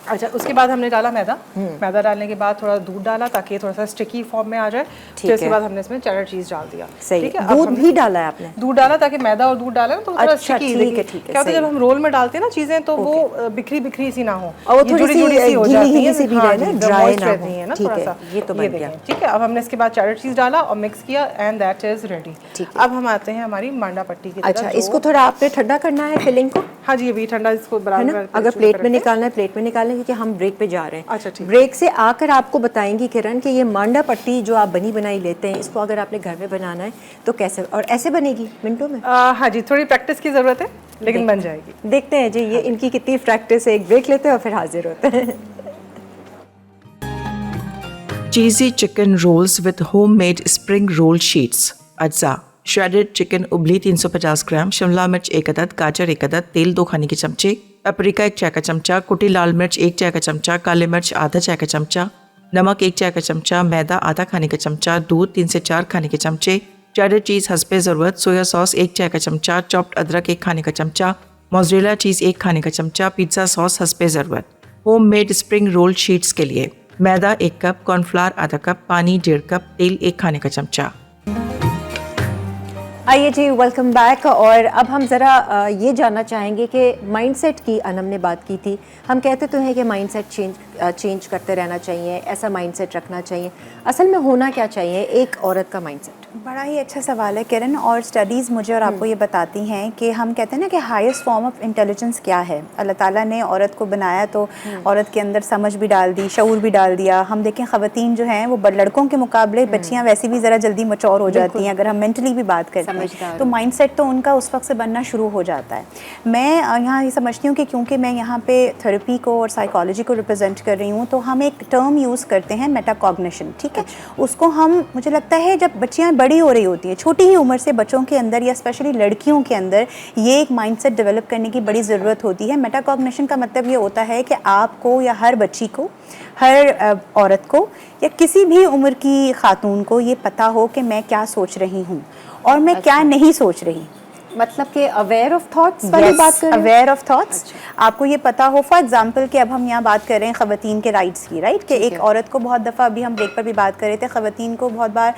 [SPEAKER 2] अच्छा, उसके बाद हमने डाला मैदा। मैदा डालने के बाद थोड़ा दूध डाला ताकि थोड़ा सा स्टिकी फॉर्म में आ जाए। फिर उसके बाद हमने इसमें चेडर चीज डाल दिया।
[SPEAKER 1] ठीक है, दूध भी डाला है आपने?
[SPEAKER 2] दूध डाला ताकि मैदा और दूध डाला ना तो थोड़ा स्टिकी।
[SPEAKER 1] ठीक है।
[SPEAKER 2] क्या होता है जब हम रोल में डालते हैं ना चीजें तो वो बिखरी बिखरी सी ना हो,
[SPEAKER 1] और वो थोड़ी सी
[SPEAKER 2] हो जाती है,
[SPEAKER 1] ड्राई ना
[SPEAKER 2] हो, थोड़ा सा।
[SPEAKER 1] ये तो बन गया।
[SPEAKER 2] ठीक है, अब हमने इसके बाद चेडर चीज डाला और मिक्स किया एंड दैट इज रेडी। अब हम आते हैं हमारी मांडा पट्टी की तरफ।
[SPEAKER 1] अच्छा, इसको थोड़ा आपने ठंडा करना है फिलिंग को?
[SPEAKER 2] हाँ जी, अभी ठंडा इसको बराबर।
[SPEAKER 1] अगर प्लेट में निकालना है प्लेट में निकालना है, क्योंकि हम ब्रेक पे जा रहे हैं।
[SPEAKER 2] अच्छा, ठीक।
[SPEAKER 1] ब्रेक से आकर आपको बताएंगी किरण कि ये मांडा पट्टी जो आप बनी बनाई लेते हैं, इसको अगर आपने घर में बनाना है तो कैसे, और ऐसे बनेगी मिनटों में?
[SPEAKER 2] हाँ जी, थोड़ी प्रैक्टिस की जरूरत है लेकिन बन जाएगी।
[SPEAKER 1] देखते हैं जी ये इनकी कितनी प्रैक्टिस है। एक ब्रेक लेते हैं और फिर हाजिर होते हैं।
[SPEAKER 3] Cheesy chicken rolls with homemade spring roll sheets. अज्जा: श्रेडेड चिकन उबली 350 ग्राम, शिमला मिर्च 1 अदद, गाजर 1 अदद, तेल 2 खाने के चमचे, पेपरिका 1 चाय का चमचा, कुटी लाल मिर्च 1 चाय का चमचा, काले मिर्च आधा चाय का चमचा, नमक 1 चाय का चमचा, मैदा आधा खाने का चमचा, दूध 3 से 4 खाने के चमचे, चेडर चीज़ हस्बे ज़रूरत, सोया सॉस 1 चाय का चमचा, चॉप्ड अदरक 1 खाने का चमचा, मोज़रेला चीज़ 1 खाने का चमचा, पिज़्ज़ा सॉस हस्बे ज़रूरत। होममेड स्प्रिंग रोल शीट्स के लिए मैदा 1 कप, कॉर्नफ्लावर आधा कप, पानी 1.5 कप, तेल 1 खाने का चमचा।
[SPEAKER 1] आइए जी, वेलकम बैक। और अब हम ज़रा ये जानना चाहेंगे कि माइंडसेट की अनम ने बात की थी। हम कहते तो हैं कि माइंडसेट चेंज करते रहना चाहिए, ऐसा माइंडसेट रखना चाहिए। असल में होना क्या चाहिए एक औरत का माइंडसेट?
[SPEAKER 5] बड़ा ही अच्छा सवाल है किरण, और स्टडीज़ मुझे और आपको ये बताती हैं कि हम कहते हैं ना कि हाईएस्ट फॉर्म ऑफ इंटेलिजेंस क्या है। अल्लाह ताला ने औरत को बनाया तो औरत के अंदर समझ भी डाल दी, शऊर भी डाल दिया। हम देखें ख़वातीन जो हैं वो लड़कों के मुकाबले बच्चियाँ वैसे भी ज़रा जल्दी मैच्योर हो जाती हैं, अगर हम मेंटली भी बात करते हैं तो माइंडसेट तो उनका उस वक्त से बनना शुरू हो जाता है। मैं यहाँ ये समझती हूँ कि क्योंकि मैं यहाँ पे थेरेपी को और साइकोलॉजी को रिप्रेजेंट कर रही हूँ तो हम एक टर्म यूज़ करते हैं मेटाकॉग्निशन। ठीक है, उसको हम, मुझे लगता है जब बच्चियाँ बड़ी हो रही होती हैं, छोटी ही उम्र से बच्चों के अंदर या स्पेशली लड़कियों के अंदर ये एक माइंडसेट डेवलप करने की बड़ी ज़रूरत होती है। मेटाकॉग्निशन का मतलब ये होता है कि आपको या हर बच्ची को, हर औरत को या किसी भी उम्र की खातून को ये पता हो कि मैं क्या सोच रही हूँ और मैं क्या नहीं सोच रही।
[SPEAKER 1] मतलब कि अवेयर ऑफ थॉट्स वाली बात कर रहे हैं?
[SPEAKER 5] Aware of thoughts. आपको ये पता हो, फॉर एग्जांपल कि अब हम यहाँ बात कर रहे हैं ख़वातीन के राइट्स की, राइट, कि एक औरत को बहुत दफ़ा, अभी हम ब्रेक पर भी बात कर रहे थे, ख़वातीन को बहुत बार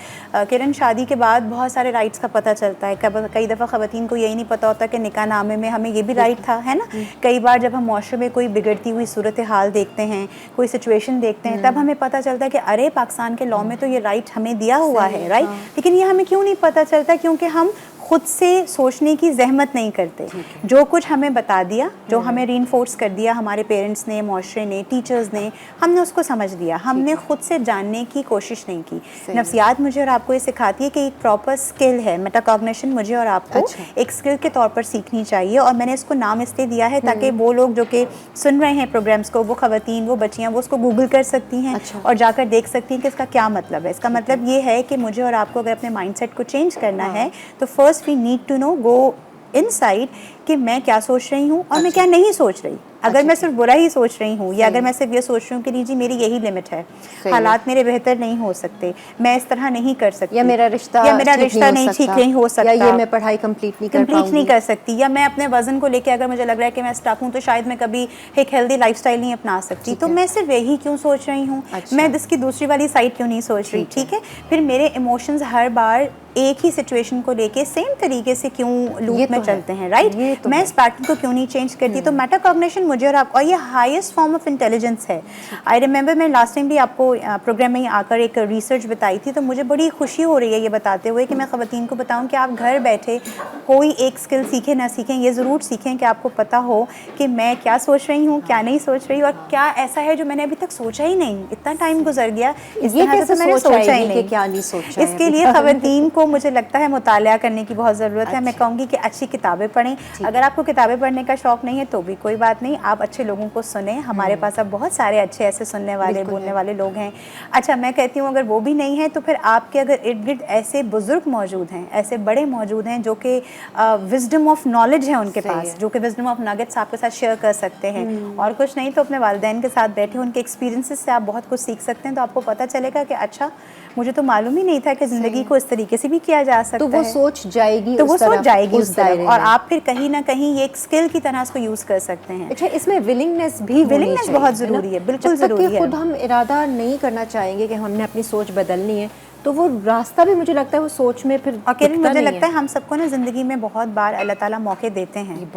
[SPEAKER 5] किरण शादी के बाद बहुत सारे राइट्स का पता चलता है। कई दफ़ा ख़वातीन को यही नहीं पता होता कि निकाह नामे में हमें ये भी राइट था, है ना। कई बार जब हम माशरे में कोई बिगड़ती हुई सूरत हाल देखते हैं, कोई सिचुएशन देखते हैं, तब हमें पता चलता है कि अरे पाकिस्तान के लॉ में तो ये राइट हमें दिया हुआ है, राइट। लेकिन ये हमें क्यों नहीं पता चलता? क्योंकि हम खुद से सोचने की जहमत नहीं करते। जो कुछ हमें बता दिया, जो हमें रीइंफोर्स कर दिया हमारे पेरेंट्स ने, माशरे ने, टीचर्स ने, हमने उसको समझ लिया, हमने खुद से जानने की कोशिश नहीं की। नफ्सियात मुझे और आपको ये सिखाती है कि एक प्रॉपर स्किल है, मेटाकॉग्निशन मुझे और आपको एक स्किल के तौर पर सीखनी चाहिए। और मैंने इसको नाम इसलिए दिया है ताकि वो लोग जो कि सुन रहे हैं प्रोग्राम्स को, वो ख़वातीन, वो बच्चियाँ, वो उसको गूगल कर सकती हैं और जाकर देख सकती हैं कि इसका क्या मतलब है। इसका मतलब ये है कि मुझे और आपको अगर अपने माइंडसेट को चेंज करना है तो first we need to know, go inside कि मैं क्या सोच रही हूँ और मैं क्या नहीं सोच रही। अगर मैं सिर्फ बुरा ही सोच रही हूँ या अगर मैं सिर्फ ये सोच रही हूँ कि नहीं जी मेरी यही लिमिट है, हालात मेरे बेहतर नहीं हो सकते, मैं इस तरह नहीं कर सकती,
[SPEAKER 1] या मेरा रिश्ता
[SPEAKER 5] नहीं ठीक नहीं हो सकता,
[SPEAKER 1] या ये मैं पढ़ाई कंप्लीट नहीं
[SPEAKER 5] कर सकती, या मैं अपने वजन को लेकर अगर मुझे लग रहा है कि मैं स्टक हूँ तो शायद मैं कभी एक हेल्दी लाइफस्टाइल नहीं अपना सकती, तो मैं सिर्फ यही क्यों सोच रही हूँ, मैं इसकी दूसरी वाली साइड क्यों नहीं सोच रही। ठीक है, फिर मेरे इमोशंस हर बार एक ही सिचुएशन को लेके सेम तरीके से क्यों लूप में चलते हैं, राइट। मैं इस पैटर्न को क्यों नहीं चेंज करती। तो मेटाकॉग्निशन मुझे और आपको, और ये हाईएस्ट फॉर्म ऑफ इंटेलिजेंस है। आई रिमेंबर मैं लास्ट टाइम भी आपको प्रोग्राम में आकर एक रिसर्च बताई थी, तो मुझे बड़ी खुशी हो रही है ये बताते हुए कि मैं ख़वातीन को बताऊं कि आप घर बैठे कोई एक स्किल सीखें ना सीखें, ये ज़रूर सीखें कि आपको पता हो कि मैं क्या सोच रही हूँ, क्या नहीं सोच रही, और क्या ऐसा है जो मैंने अभी तक सोचा ही नहीं। इतना टाइम गुजर गया,
[SPEAKER 1] ये कैसे मैंने सोचा ही नहीं, क्या नहीं सोचा।
[SPEAKER 5] इसके लिए ख़वातीन को मुझे लगता है मुताला करने की बहुत ज़रूरत है। मैं कहूँगी कि अच्छी किताबें पढ़ें। अगर आपको किताबें पढ़ने का शौक़ नहीं है तो भी कोई बात नहीं, आप अच्छे लोगों को सुने। हमारे पास अब बहुत सारे अच्छे ऐसे सुनने वाले, बोलने वाले लोग हैं। अच्छा, मैं कहती हूँ अगर वो भी नहीं है तो फिर आपके अगर इर्द गिर्द ऐसे बुज़ुर्ग मौजूद हैं, ऐसे बड़े मौजूद हैं जो कि विजडम ऑफ नॉलेज है उनके पास, जो कि विजडम ऑफ नगेट्स आपके साथ शेयर कर सकते हैं। और कुछ नहीं तो अपने वालिदैन के साथ बैठे, उनके एक्सपीरियंसेस से आप बहुत कुछ सीख सकते हैं। तो आपको पता चलेगा कि अच्छा, मुझे तो मालूम ही नहीं था कि ज़िंदगी को इस तरीके से भी किया जा सकता है।
[SPEAKER 1] तो वो सोच जाएगी,
[SPEAKER 5] तो वो सोच जाएगी उस दायरे, और
[SPEAKER 1] में।
[SPEAKER 5] आप फिर कहीं ना कहीं ये एक स्किल की तरह इसको यूज़ कर सकते हैं।
[SPEAKER 1] अच्छा, इसमें विलिंगनेस
[SPEAKER 5] बहुत ज़रूरी है, बिल्कुल ज़रूरी है।
[SPEAKER 1] खुद हम इरादा नहीं करना चाहेंगे कि हमने अपनी सोच बदलनी है, तो वो रास्ता भी मुझे लगता है वो सोच में फिर
[SPEAKER 5] मुझे लगता है हम सबको ना ज़िंदगी में बहुत बार अल्लाह ताला मौके देते हैं।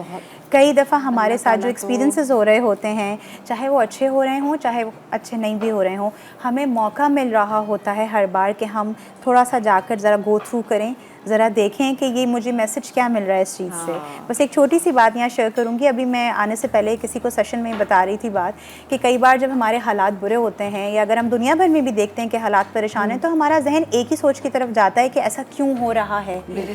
[SPEAKER 5] कई दफ़ा हमारे साथ जो एक्सपीरियंसेस हो रहे होते हैं, चाहे वो अच्छे हो रहे हों चाहे वो अच्छे नहीं भी हो रहे हों, हमें मौका मिल रहा होता है हर बार कि हम थोड़ा सा जाकर ज़रा गो थ्रू करें, ज़रा देखें कि ये मुझे मैसेज क्या मिल रहा है इस चीज़ से। बस एक छोटी सी बात यहाँ शेयर करूँगी। अभी मैं आने से पहले किसी को सेशन में बता रही थी बात कि कई बार जब हमारे हालात बुरे होते हैं या अगर हम दुनिया भर में भी देखते हैं कि हालात परेशान हैं, तो हमारा जहन एक ही सोच की तरफ जाता है कि ऐसा क्यों हो रहा है, मेरे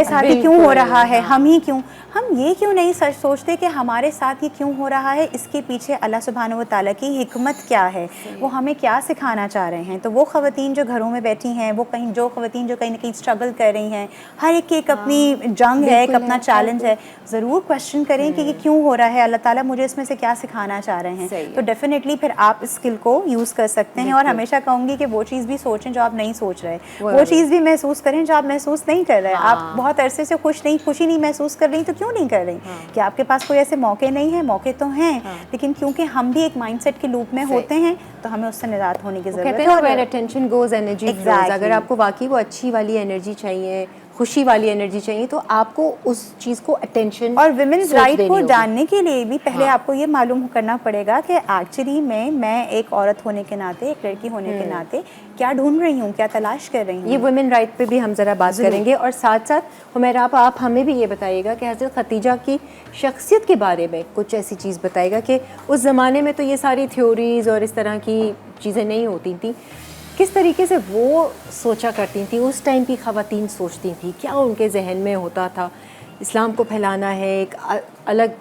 [SPEAKER 5] साथ ही क्यों हो रहा है, हम ही क्यों, हम ये क्यों नहीं सोचते कि हमारे साथ ये क्यों हो रहा है, इसके पीछे अल्लाह सुब्हानहू व तआला की हिकमत क्या है, वो हमें क्या सिखाना चाह रहे हैं। तो वो ख़वातीन जो घरों में बैठी हैं, वो ख़वातीन जो कहीं ना कहीं स्ट्रगल कर रही हैं, हर एक की एक अपनी जंग है, एक अपना चैलेंज है, ज़रूर क्वेश्चन करें कि ये क्यों हो रहा है, अल्लाह ताला मुझे इसमें से क्या सिखाना चाह रहे हैं। तो डेफिनेटली फिर आप इस स्किल को यूज़ कर सकते हैं। और हमेशा कहूँगी कि वो चीज़ भी सोचें जो आप नहीं सोच रहे, वो चीज़ भी महसूस करें जो आप महसूस नहीं कर रहे। आप बहुत अरसे से खुशी नहीं महसूस कर रही, तो क्यों नहीं कर रही? कि आपके पास कोई ऐसे मौके नहीं हैं? मौके तो हैं, लेकिन क्योंकि हम भी एक माइंडसेट के लूप में होते हैं, तो हमें उससे निजात होने की ज़रूरत है।
[SPEAKER 1] और अटेंशन गोज़ एनर्जी फ्लोज़। अगर आपको वाकई वो अच्छी वाली एनर्जी चाहिए, खुशी वाली एनर्जी चाहिए, तो आपको उस चीज़ को अटेंशन
[SPEAKER 5] और विमेंस राइट को जानने के लिए भी पहले आपको ये मालूम करना पड़ेगा कि एक्चुअली मैं एक औरत होने के नाते, एक लड़की होने के नाते क्या ढूंढ रही हूँ, क्या तलाश कर रही हूँ।
[SPEAKER 1] ये वुमेन राइट पे भी हम ज़रा बात करेंगे। और साथ साथ हुमैरा आप हमें भी ये बताइएगा कि हज़रत खदीजा की शख्सियत के बारे में कुछ ऐसी चीज़ बताएगा कि उस ज़माने में तो ये सारी थ्योरीज़ और इस तरह की चीज़ें नहीं होती थी, किस तरीके से वो सोचा करती थी, उस टाइम की ख़वातीन सोचती थी, क्या उनके जहन में होता था। इस्लाम को फैलाना है, एक अलग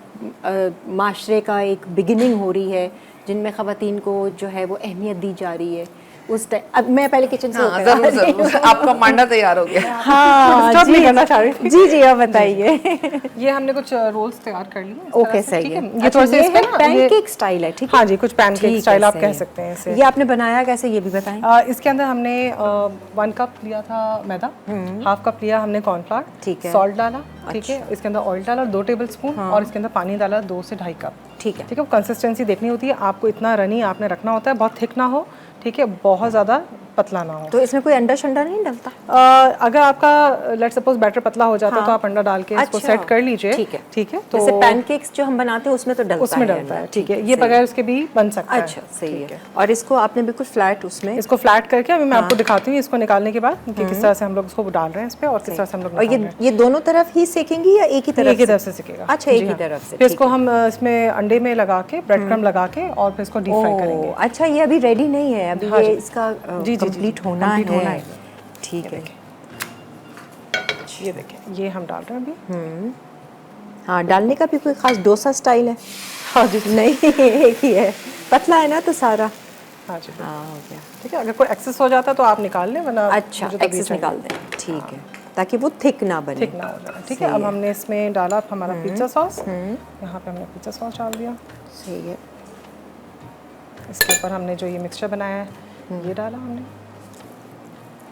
[SPEAKER 1] माशरे का एक बिगिनिंग हो रही है जिनमें ख़वातीन को जो है वो अहमियत दी जा रही है, उस टाइम अब मैं पहले किचन से
[SPEAKER 4] हाँ,
[SPEAKER 1] होकर आ
[SPEAKER 4] जरूर
[SPEAKER 1] रही हूँ।
[SPEAKER 4] जरूर आपका मांडा तैयार हो गया।
[SPEAKER 1] हाँ
[SPEAKER 2] Stop नहीं
[SPEAKER 1] जी
[SPEAKER 2] करना चाह रही थी।
[SPEAKER 1] जी आप बताइए।
[SPEAKER 2] ये हमने कुछ रोल्स तैयार कर लिए इस तरह
[SPEAKER 1] ओके
[SPEAKER 2] से,
[SPEAKER 1] सही
[SPEAKER 2] ठीक
[SPEAKER 1] है।
[SPEAKER 2] ये थोड़ा सा इस पे ना
[SPEAKER 1] पैनकेक स्टाइल है, ठीक है।
[SPEAKER 2] हाँ जी, कुछ पैनकेक
[SPEAKER 1] ठीक है,
[SPEAKER 2] स्टाइल आप
[SPEAKER 1] सही
[SPEAKER 2] कह
[SPEAKER 1] है।
[SPEAKER 2] सकते हैं इसे।
[SPEAKER 1] ये आपने बनाया कैसे ये भी बताएं।
[SPEAKER 2] इसके अंदर हमने 1 कप लिया था मैदा, हाफ कप लिया हमने कॉर्नफ्लावर,
[SPEAKER 1] ठीक है।
[SPEAKER 2] सॉल्ट डाला, ठीक है, इसके अंदर ऑयल डाला 2 टेबलस्पून और इसके अंदर पानी डाला 2 से 2.5 कप।
[SPEAKER 1] ठीक है।
[SPEAKER 2] ठीक है, कंसिस्टेंसी देखनी होती है आपको, इतना रनी आपने रखना होता है, बहुत थिक ना हो, ठीक है, बहुत ज़्यादा पतला ना हो।
[SPEAKER 1] तो इसमें कोई अंडा शंडा नहीं डलता?
[SPEAKER 2] अगर आपका लेट्स सपोज बैटर पतला हो जाता है तो आप अंडा डाल के इसको
[SPEAKER 1] अच्छा।
[SPEAKER 2] सेट कर लीजिए।
[SPEAKER 1] ठीक है।
[SPEAKER 2] ठीक है,
[SPEAKER 1] तो जैसे पैनकेक्स जो हम बनाते हैं उसमें तो डलता है,
[SPEAKER 2] उसमें डलता है,
[SPEAKER 1] अंडा।
[SPEAKER 2] ठीक है,
[SPEAKER 1] सही
[SPEAKER 2] ये बगैर उसके भी बन सकता है।
[SPEAKER 1] अच्छा सही है। और इसको आपने बिल्कुल फ्लैट उसमें
[SPEAKER 2] इसको फ्लैट करके अभी मैं आपको दिखाती हूँ इसको निकालने के बाद कि किस तरह से हम लोग उसको डाल रहे हैं इस पे और किस तरह से हम लोग
[SPEAKER 1] और
[SPEAKER 2] निकाल रहे हैं।
[SPEAKER 1] ये दोनों तरफ ही सेकेंगी या एक ही तरफ?
[SPEAKER 2] एक ही तरफ से सिकेगा।
[SPEAKER 1] अच्छा एक
[SPEAKER 2] जी
[SPEAKER 1] ही
[SPEAKER 2] हाँ।
[SPEAKER 1] तरफ से।
[SPEAKER 2] फिर इसको हम इसमें अंडे में लगा के ब्रेड क्रम्ब लगा के और फिर इसको डीप फ्राई करेंगे।
[SPEAKER 1] ओह, अच्छा ये अभी रेडी नहीं है, अभी
[SPEAKER 2] हाँ
[SPEAKER 1] ये
[SPEAKER 2] जी।
[SPEAKER 1] इसका
[SPEAKER 2] जी,
[SPEAKER 1] कंप्लीट होना
[SPEAKER 2] complete होना
[SPEAKER 1] है।
[SPEAKER 2] है।
[SPEAKER 1] ठीक है।
[SPEAKER 2] ये देखिए ये हम डाल रहे हैं अभी।
[SPEAKER 1] हाँ डालने का भी कोई खास डोसा स्टाइल है?
[SPEAKER 2] हाँ जी,
[SPEAKER 1] नहीं एक ही है, पतला है ना तो सारा।
[SPEAKER 2] हाँ जी,
[SPEAKER 1] हाँ हो गया।
[SPEAKER 2] ठीक है, अगर कोई एक्सेस हो जाता है तो आप निकाल लें, वरना
[SPEAKER 1] अच्छा
[SPEAKER 2] मुझे तो अभी
[SPEAKER 1] एक्सेस
[SPEAKER 2] चाहिए।
[SPEAKER 1] निकाल दें, ठीक है, ताकि वो थिक ना बने।
[SPEAKER 2] ठीक ना हो जाए। ठीक है, अब हमने इसमें डाला हमारा पिज्ज़ा सॉस, यहाँ पे हमने पिज्ज़ा सॉस डाल दिया।
[SPEAKER 1] सही है।
[SPEAKER 2] इसके ऊपर हमने जो ये मिक्सचर बनाया है ये डाला हमने।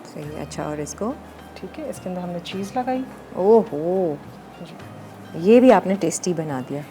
[SPEAKER 1] सही है। अच्छा और इसको?
[SPEAKER 2] ठीक है, इसके अंदर हमने चीज़ लगाई।
[SPEAKER 1] ओहो, ये भी आपने टेस्टी बना दिया।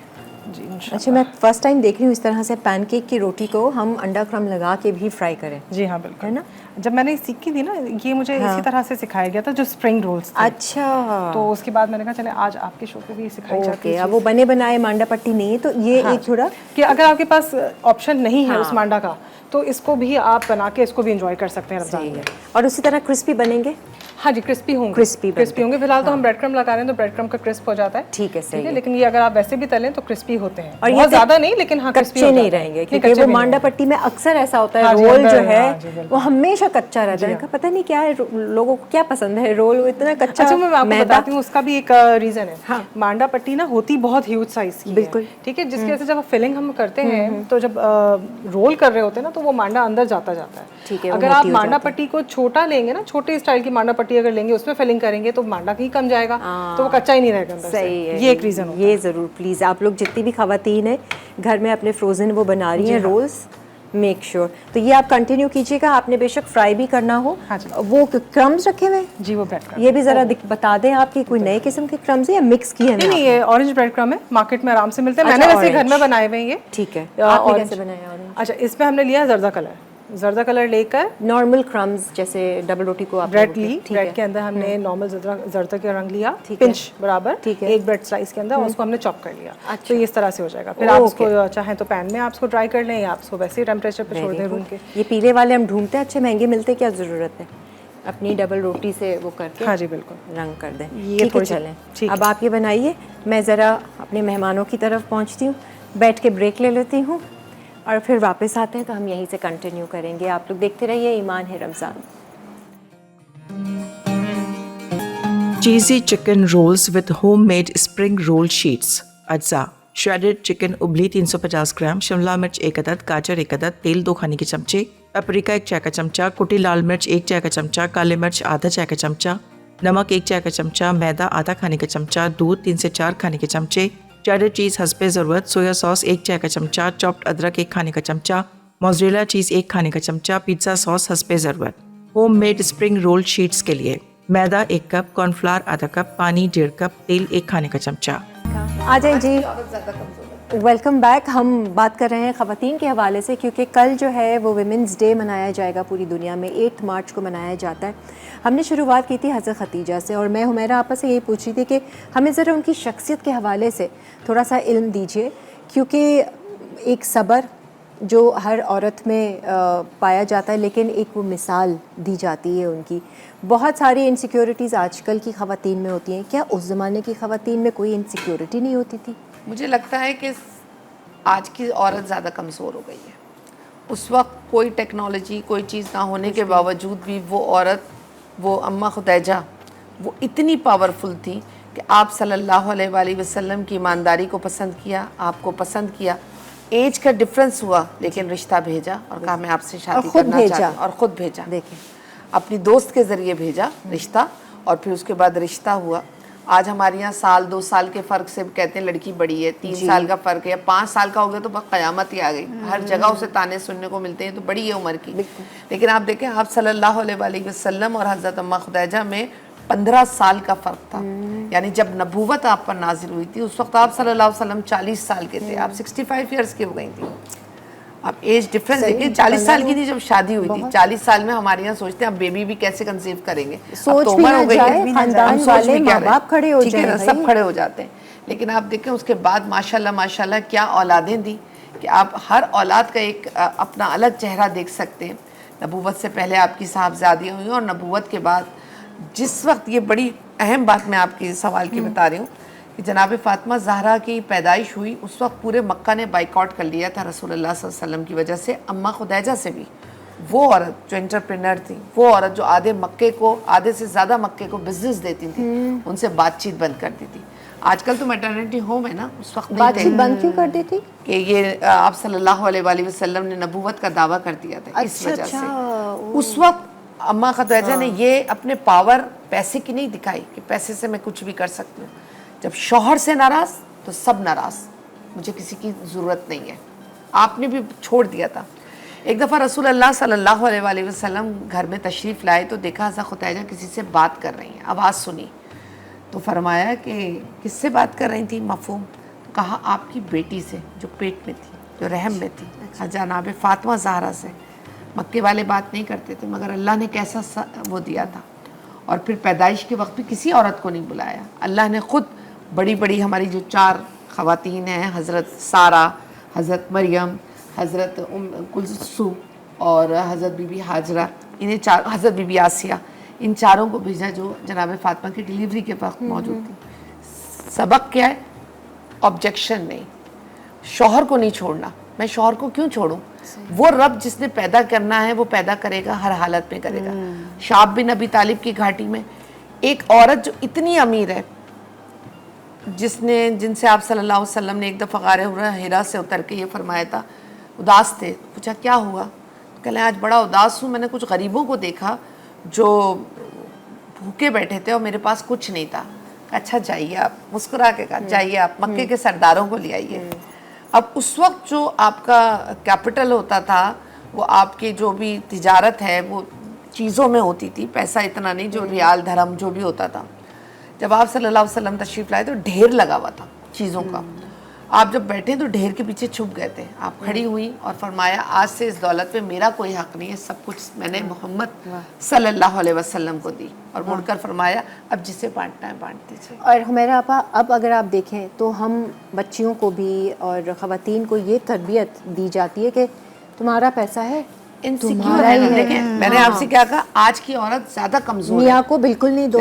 [SPEAKER 2] जी
[SPEAKER 1] अच्छा मैं फर्स्ट टाइम देख रही हूँ इस तरह से पैनकेक की रोटी को हम अंडा क्रम लगा के भी फ्राई करें।
[SPEAKER 2] जी हाँ बिल्कुल,
[SPEAKER 1] है ना?
[SPEAKER 2] जब मैंने सीखी थी ना ये मुझे इसी तरह से सिखाया गया था, जो स्प्रिंग रोल्स थे।
[SPEAKER 1] अच्छा
[SPEAKER 2] तो उसके बाद मैंने कहा चले आज आपके शो पे भी सिखाई जाती
[SPEAKER 1] ओके,
[SPEAKER 2] है
[SPEAKER 1] अब वो बने बनाए मांडा पट्टी नहीं है तो ये
[SPEAKER 2] हाँ,
[SPEAKER 1] एक थोड़ा
[SPEAKER 2] कि अगर आपके पास ऑप्शन नहीं है उस मांडा का तो इसको भी आप बना के इसको भी एंजॉय कर सकते हैं रमजान
[SPEAKER 1] सही
[SPEAKER 2] में।
[SPEAKER 1] है। और उसी तरह क्रिस्पी बनेंगे?
[SPEAKER 2] हाँ जी, क्रिस्पी होंगे।
[SPEAKER 1] क्रिस्पी
[SPEAKER 2] होंगे। फिलहाल तो हम ब्रेड क्रम्ब लगा रहे हैं तो ब्रेड क्रम्ब का क्रिस्प हो जाता है।
[SPEAKER 1] ठीक है, सही है।
[SPEAKER 2] लेकिन ये अगर आप वैसे भी तलें तो क्रिस्पी होते हैं,
[SPEAKER 1] और ये
[SPEAKER 2] बहुत ज्यादा नहीं लेकिन हाँ क्रिस्पी
[SPEAKER 1] कच्चे नहीं रहेंगे क्योंकि वो मांडा पट्टी में अक्सर ऐसा होता है
[SPEAKER 2] हाँ जी,
[SPEAKER 1] रोल
[SPEAKER 2] अंदर,
[SPEAKER 1] जो है
[SPEAKER 2] हाँ जी, बिल्कुल।
[SPEAKER 1] वो हमेशा कच्चा रहता है। पता नहीं क्या है, लोगों को क्या पसंद है रोल इतना कच्चा।
[SPEAKER 2] अच्छा मैं आपको
[SPEAKER 1] मैदा।
[SPEAKER 2] बताती हूँ उसका भी एक रीजन है। मांडा पट्टी ना होती बहुत ह्यूज साइज की
[SPEAKER 1] बिल्कुल।
[SPEAKER 2] है, ठीक है, जिसकी वजह से जब फिलिंग हम करते हैं तो जब रोल कर रहे होते हैं ना तो वो मांडा अंदर जाता है।
[SPEAKER 1] ठीक है, वो
[SPEAKER 2] अगर आप
[SPEAKER 1] मोटी हो
[SPEAKER 2] मांडा
[SPEAKER 1] जाती है।
[SPEAKER 2] पट्टी को छोटा लेंगे ना, छोटे स्टाइल की मांडा पट्टी अगर लेंगे उसमें फिलिंग करेंगे तो मांडा ही कम जाएगा, तो वो कच्चा ही नहीं रहेगा अंदर से।
[SPEAKER 1] सही है,
[SPEAKER 2] ये एक रीजन होता है।
[SPEAKER 1] ये जरूर प्लीज आप लोग जितनी भी खवातीन है घर में अपने फ्रोजन वो बना रही हैं रोल्स, मेक श्योर तो ये आप कंटिन्यू कीजिएगा। आपने बेशक फ्राई भी करना हो।
[SPEAKER 2] हाँ जी।
[SPEAKER 1] वो क्रम्स रखे हुए हैं?
[SPEAKER 2] जी वो ब्रेड क्रम्ब
[SPEAKER 1] ये भी जरा बता दें आपकी कोई नए किस्म के क्रम्स है या मिक्स किए हैं?
[SPEAKER 2] नहीं, ये ऑरेंज ब्रेड क्रम्ब है, मार्केट में आराम से मिलते हैं।
[SPEAKER 1] अच्छा,
[SPEAKER 2] मैंने वैसे घर
[SPEAKER 1] orange।
[SPEAKER 2] में बनाए हुए हैं ये।
[SPEAKER 1] ठीक है,
[SPEAKER 2] आपने
[SPEAKER 1] आपने कैसे बनाया ऑरेंज?
[SPEAKER 2] अच्छा, इसमें हमने लिया जर्दा कलर। जर्दा कलर लेकर
[SPEAKER 1] नॉर्मल क्रम्स जैसे डबल रोटी को आप
[SPEAKER 2] ब्रेड ली, ब्रेड के अंदर हमने नॉर्मल जर्दा का रंग लिया, पिंच बराबर,
[SPEAKER 1] ठीक है।
[SPEAKER 2] एक ब्रेड स्लाइस के अंदर और उसको हमने चॉप कर लिया। तो ये इस तरह से हो जाएगा। फिर आप इसको चाहें तो पैन में आप इसको ड्राई कर लें या आप इसको वैसे ही टेम्परेचर पे छोड़ दें रूम के।
[SPEAKER 1] ये पीले वाले हम ढूंढते हैं, अच्छे महंगे मिलते, क्या ज़रूरत है अपनी डबल रोटी से वो करके
[SPEAKER 2] हाँ जी बिल्कुल,
[SPEAKER 1] रंग कर दें।
[SPEAKER 2] ये
[SPEAKER 1] ठीक है,
[SPEAKER 2] थोड़ी सी-
[SPEAKER 1] चलें
[SPEAKER 2] ठीक
[SPEAKER 1] अब आप ये बनाइए, मैं ज़रा अपने मेहमानों की तरफ पहुंचती हूँ, बैठ के ब्रेक ले लेती हूँ और फिर वापस आते हैं तो हम यहीं से कंटिन्यू करेंगे। आप लोग देखते रहिए ईमान है Ramzan.
[SPEAKER 3] Cheesy chicken rolls with homemade spring roll sheets. अज्जा श्रेडेड चिकन उबली 350 ग्राम, शिमला मिर्च 1 अदद, गाजर 1 अदद, तेल 2 खाने के चमचे, पेपरिका 1 चाय का चमचा, कुटी लाल मिर्च 1 चाय का चमचा, काले मिर्च आधा चाय का चमचा, नमक 1 चाय का चमचा, मैदा आधा खाने का चमचा, दूध 3 से 4 खाने के चमचे, चेडर चीज़ हस्बे ज़रूरत, सोया सॉस 1 चाय का चमचा, चॉप्ड अदरक 1 खाने का चमचा, मोज़रेला चीज़ 1 खाने का चमचा, पिज़्ज़ा सॉस हस्बे ज़रूरत। होममेड स्प्रिंग रोल शीट्स के लिए मैदा 1 कप, कॉर्नफ्लावर आधा कप, पानी 1.5 कप, तेल 1 खाने का चमचा।
[SPEAKER 1] आ जाए जी, वेलकम बैक। हम बात कर रहे हैं ख़वातीन के हवाले से क्योंकि कल जो है वो वुमेंस डे मनाया जाएगा पूरी दुनिया में, 8 मार्च को मनाया जाता है। हमने शुरुआत की थी हज़रत खतीजा से और मैं हुमैरा आपा से यही पूछ रही थी कि हमें ज़रा उनकी शख्सियत के हवाले से थोड़ा सा इल्म दीजिए, क्योंकि एक सब्र जो हर औरत में पाया जाता है, लेकिन एक वो मिसाल दी जाती है उनकी। बहुत सारी इनसिक्योरिटीज़ आजकल की ख़वातीन में होती हैं, क्या उस ज़माने की ख़वातीन में कोई इनसिक्योरिटी नहीं होती थी?
[SPEAKER 4] मुझे लगता है कि आज की औरत ज़्यादा कमज़ोर हो गई है। उस वक्त कोई टेक्नोलॉजी कोई चीज़ ना होने के बावजूद भी वो औरत, वो अम्मा खुदैजा, वो इतनी पावरफुल थी कि आप सल्लल्लाहु अलैहि वसल्लम की ईमानदारी को पसंद किया, आपको पसंद किया एज का डिफरेंस हुआ लेकिन रिश्ता भेजा और कहा मैं आपसे शादी
[SPEAKER 1] खुद
[SPEAKER 4] करना
[SPEAKER 1] भेजा।
[SPEAKER 4] चाहती हूँ, और खुद भेजा,
[SPEAKER 1] देखें
[SPEAKER 4] अपनी दोस्त के ज़रिए भेजा रिश्ता, और फिर उसके बाद रिश्ता हुआ। आज हमारे यहाँ साल 2 साल के फ़र्क से कहते हैं लड़की बड़ी है, 3 साल का फ़र्क है, 5 साल का हो गया तो बस क़यामत ही आ गई। हर जगह उसे ताने सुनने को मिलते हैं, तो बड़ी है उम्र की। लेकिन आप देखें आप सल्लल्लाहु अलैहि वसल्लम और हज़रत अम्मा खुदैजा में 15 साल का फ़र्क था। यानी जब नबूवत आप पर नाजिल हुई थी उस वक्त आप सल्लल्लाहु अलैहि वसल्लम 40 साल के थे, आप 65 ईयर्स की हो गई थी। आप एज डिफरेंस देखिए, 40 साल की थी जब शादी हुई थी। 40 साल में हमारे यहाँ सोचते हैं अब बेबी भी कैसे कंसीव करेंगे, अब
[SPEAKER 1] सोच
[SPEAKER 4] तो
[SPEAKER 1] भी
[SPEAKER 4] उम्र
[SPEAKER 1] ना
[SPEAKER 4] हो गई
[SPEAKER 1] जाए,
[SPEAKER 4] है,
[SPEAKER 1] खानदान
[SPEAKER 4] हम सोच
[SPEAKER 1] वाले
[SPEAKER 4] भी क्या रहे।
[SPEAKER 1] माँ-बाप खड़े हो
[SPEAKER 4] ठीक है
[SPEAKER 1] जाएं
[SPEAKER 4] ना,
[SPEAKER 1] भाई।
[SPEAKER 4] सब खड़े हो जाते हैं। लेकिन आप देखें उसके बाद माशाल्लाह माशाल्लाह क्या औलादें दी कि आप हर औलाद का एक अपना अलग चेहरा देख सकते हैं। नबूवत से पहले आपकी साहबजादियाँ हुई और नबूवत के बाद जिस वक्त, ये बड़ी अहम बात मैं आपके सवाल की बता रही हूँ कि जनाब फ़ातिमा ज़हरा की पैदाइश हुई उस वक्त पूरे मक्का ने बाइकआउट कर लिया था रसूलुल्लाह सल्लल्लाहु अलैहि वसल्लम की वजह से। अम्मा खुदैजा से भी, वो औरत जो एंटरप्रेन्योर थी, वो औरत जो आधे से ज़्यादा मक्के को बिजनेस देती थी, उनसे बातचीत बंद कर दी थी। आजकल तो मैटरनिटी होम है ना, उस वक्त नहीं
[SPEAKER 1] बातचीत
[SPEAKER 4] थे
[SPEAKER 1] बंद क्यों कर दी थी?
[SPEAKER 4] कि ये आप सल्लल्लाहु अलैहि वसल्लम ने नबूवत का दावा कर दिया था, इस
[SPEAKER 1] अच्छा,
[SPEAKER 4] वजह से
[SPEAKER 1] अच्छा,
[SPEAKER 4] उस वक्त अम्मा खुदैजा ने ये अपने पावर पैसे की नहीं दिखाई कि पैसे से मैं कुछ भी कर सकती हूँ। जब शौहर से नाराज़ तो सब नाराज़, मुझे किसी की ज़रूरत नहीं है, आपने भी छोड़ दिया था। एक दफ़ा रसूल अल्लाह सल्लल्लाहु अलैहि वसल्लम घर में तशरीफ़ लाए तो देखा हज़रत खुदैजा किसी से बात कर रही हैं, आवाज़ सुनी तो फरमाया कि किससे बात कर रही थी, मफ़हूम? तो कहा आपकी बेटी से जो पेट में थी, जो रहम में थी, जनाब फ़ातिमा ज़हरा से। मक्के वाले बात नहीं करते थे मगर अल्लाह ने कैसा वो दिया था। और फिर पैदाइश के वक्त भी किसी औरत को नहीं बुलाया, अल्लाह ने ख़ुद बड़ी बड़ी हमारी जो 4 ख़वातीन हैं, हज़रत सारा, हज़रत मरियम, हज़रत कुलसूम और हज़रत बीबी हाजरा, इन्हें हज़रत बीबी आसिया, इन चारों को भेजा जो जनाब फ़ातिमा की डिलीवरी के वक्त मौजूद थी। सबक क्या है? ऑब्जेक्शन नहीं, शौहर को नहीं छोड़ना। मैं शौहर को क्यों छोड़ूं? वो रब जिसने पैदा करना है वो पैदा करेगा, हर हालत में करेगा। शाब बिन अबी तालिब की घाटी में एक औरत जो इतनी अमीर है, जिनसे आप सल्लल्लाहु अलैहि वसल्लम ने एक दफ़ा गारे हिरा से उतर के ये फरमाया था, उदास थे, पूछा क्या हुआ? तो कहले आज बड़ा उदास हूँ, मैंने कुछ गरीबों को देखा जो भूखे बैठे थे और मेरे पास कुछ नहीं था। अच्छा जाइए आप, मुस्कुरा के कहा जाइए आप मक्के के सरदारों को ले आइए। अब उस वक्त जो आपका कैपिटल होता था वो आपकी जो भी तिजारत है वो चीज़ों में होती थी, पैसा इतना नहीं, जो रियाल धर्म जो भी होता था। जब आप सल्लल्लाहु अलैहि वसल्लम तशरीफ़ लाए तो ढेर लगा हुआ था चीज़ों का। आप जब बैठे तो ढेर के पीछे छुप गए थे, आप खड़ी हुई और फरमाया आज से इस दौलत पे मेरा कोई हक़ नहीं है, सब कुछ मैंने मोहम्मद सल्लल्लाहु अलैहि वसल्लम को दी। और मुड़कर फरमाया अब जिसे बांटना है बांट दीजिए।
[SPEAKER 1] और हुमैरा आपा, अब अगर आप देखें तो हम बच्चियों को भी और ख़वातीन को ये तरबियत दी जाती है कि तुम्हारा पैसा है,
[SPEAKER 4] इनसिक्योर है। देखें मैंने आपसे क्या कहा, आज की औरत ज़्यादा कमज़ोर है,
[SPEAKER 1] मियाँ को बिल्कुल नहीं दो,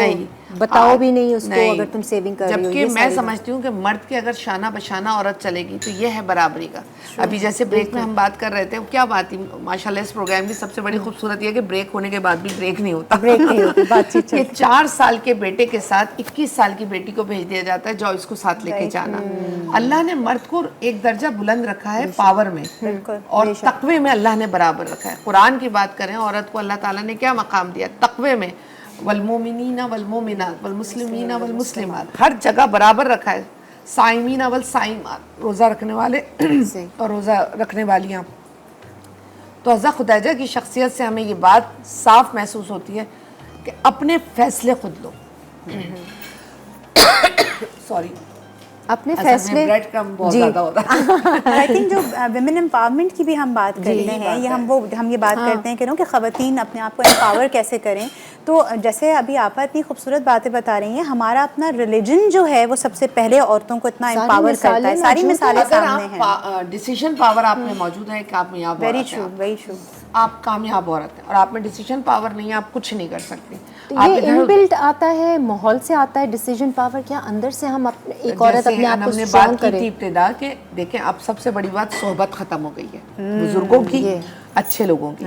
[SPEAKER 1] बताओ भी नहीं उसको
[SPEAKER 4] नहीं।
[SPEAKER 1] अगर तुम सेविंग कर रही हो।
[SPEAKER 4] जबकि मैं समझती हूँ कि मर्द के अगर शाना बशाना औरत चलेगी तो ये है बराबरी का। अभी जैसे ब्रेक में हम बात कर रहे थे, क्या बात थी माशाल्लाह, इस प्रोग्राम की सबसे बड़ी खूबसूरत ये कि ब्रेक होने के बाद भी ब्रेक नहीं होता,
[SPEAKER 1] ब्रेक नहीं होती, बातचीत
[SPEAKER 4] ये 4 साल के बेटे के साथ 21 साल की बेटी को भेज दिया जाता है, जाओ इसको साथ लेके जाना। अल्लाह ने मर्द को एक दर्जा बुलंद रखा है पावर में और तकवे में, अल्लाह ने बराबर रखा है। कुरान की बात करें, औरत को अल्लाह ताला ने क्या मकाम दिया तकवे में, वल्मोमिनीना वल्मोमिनात वल्मुस्लिमीना वल्मुस्लिमात, हर जगह बराबर रखा है। साइमीना वल साइमात, रोज़ा रखने वाले और रोज़ा रखने वालियाँ। तो हज़रत खुदैजा की शख्सियत से हमें ये बात साफ महसूस होती है कि अपने फैसले खुद लो। सॉरी,
[SPEAKER 1] अपने फैसले
[SPEAKER 4] ब्रेड कम बहुत ज़्यादा होता है।
[SPEAKER 5] आई थिंक जो विमेन एम्पावरमेंट की भी हम बात करते हैं, ये हम ये बात करते हैं कि ख़वातीन अपने आप को एम्पावर कैसे करें। तो जैसे अभी आपा इतनी खूबसूरत बातें बता रही हैं, हमारा अपना रिलीजन जो है वो सबसे पहले औरतों को इतना एम्पावर करता है। सारी मिसालें सामने हैं।
[SPEAKER 4] डिसीजन पावर आप में मौजूद है कि आप कामयाब
[SPEAKER 5] वेरी ट्रू, वेरी ट्रू।
[SPEAKER 4] आप कामयाब औरत हैं और आप में डिसीजन पावर नहीं है, आप कुछ नहीं कर सकते।
[SPEAKER 1] तो ये इनबिल्ट आता है, माहौल से आता है डिसीजन पावर, क्या अंदर से हम एक औरत अपने आप को स्ट्रॉन्ग करें?
[SPEAKER 4] इब्तिदा के देखें, अब सबसे बड़ी बात सोहबत खत्म हो गई है, बुजुर्गों की, अच्छे लोगों की।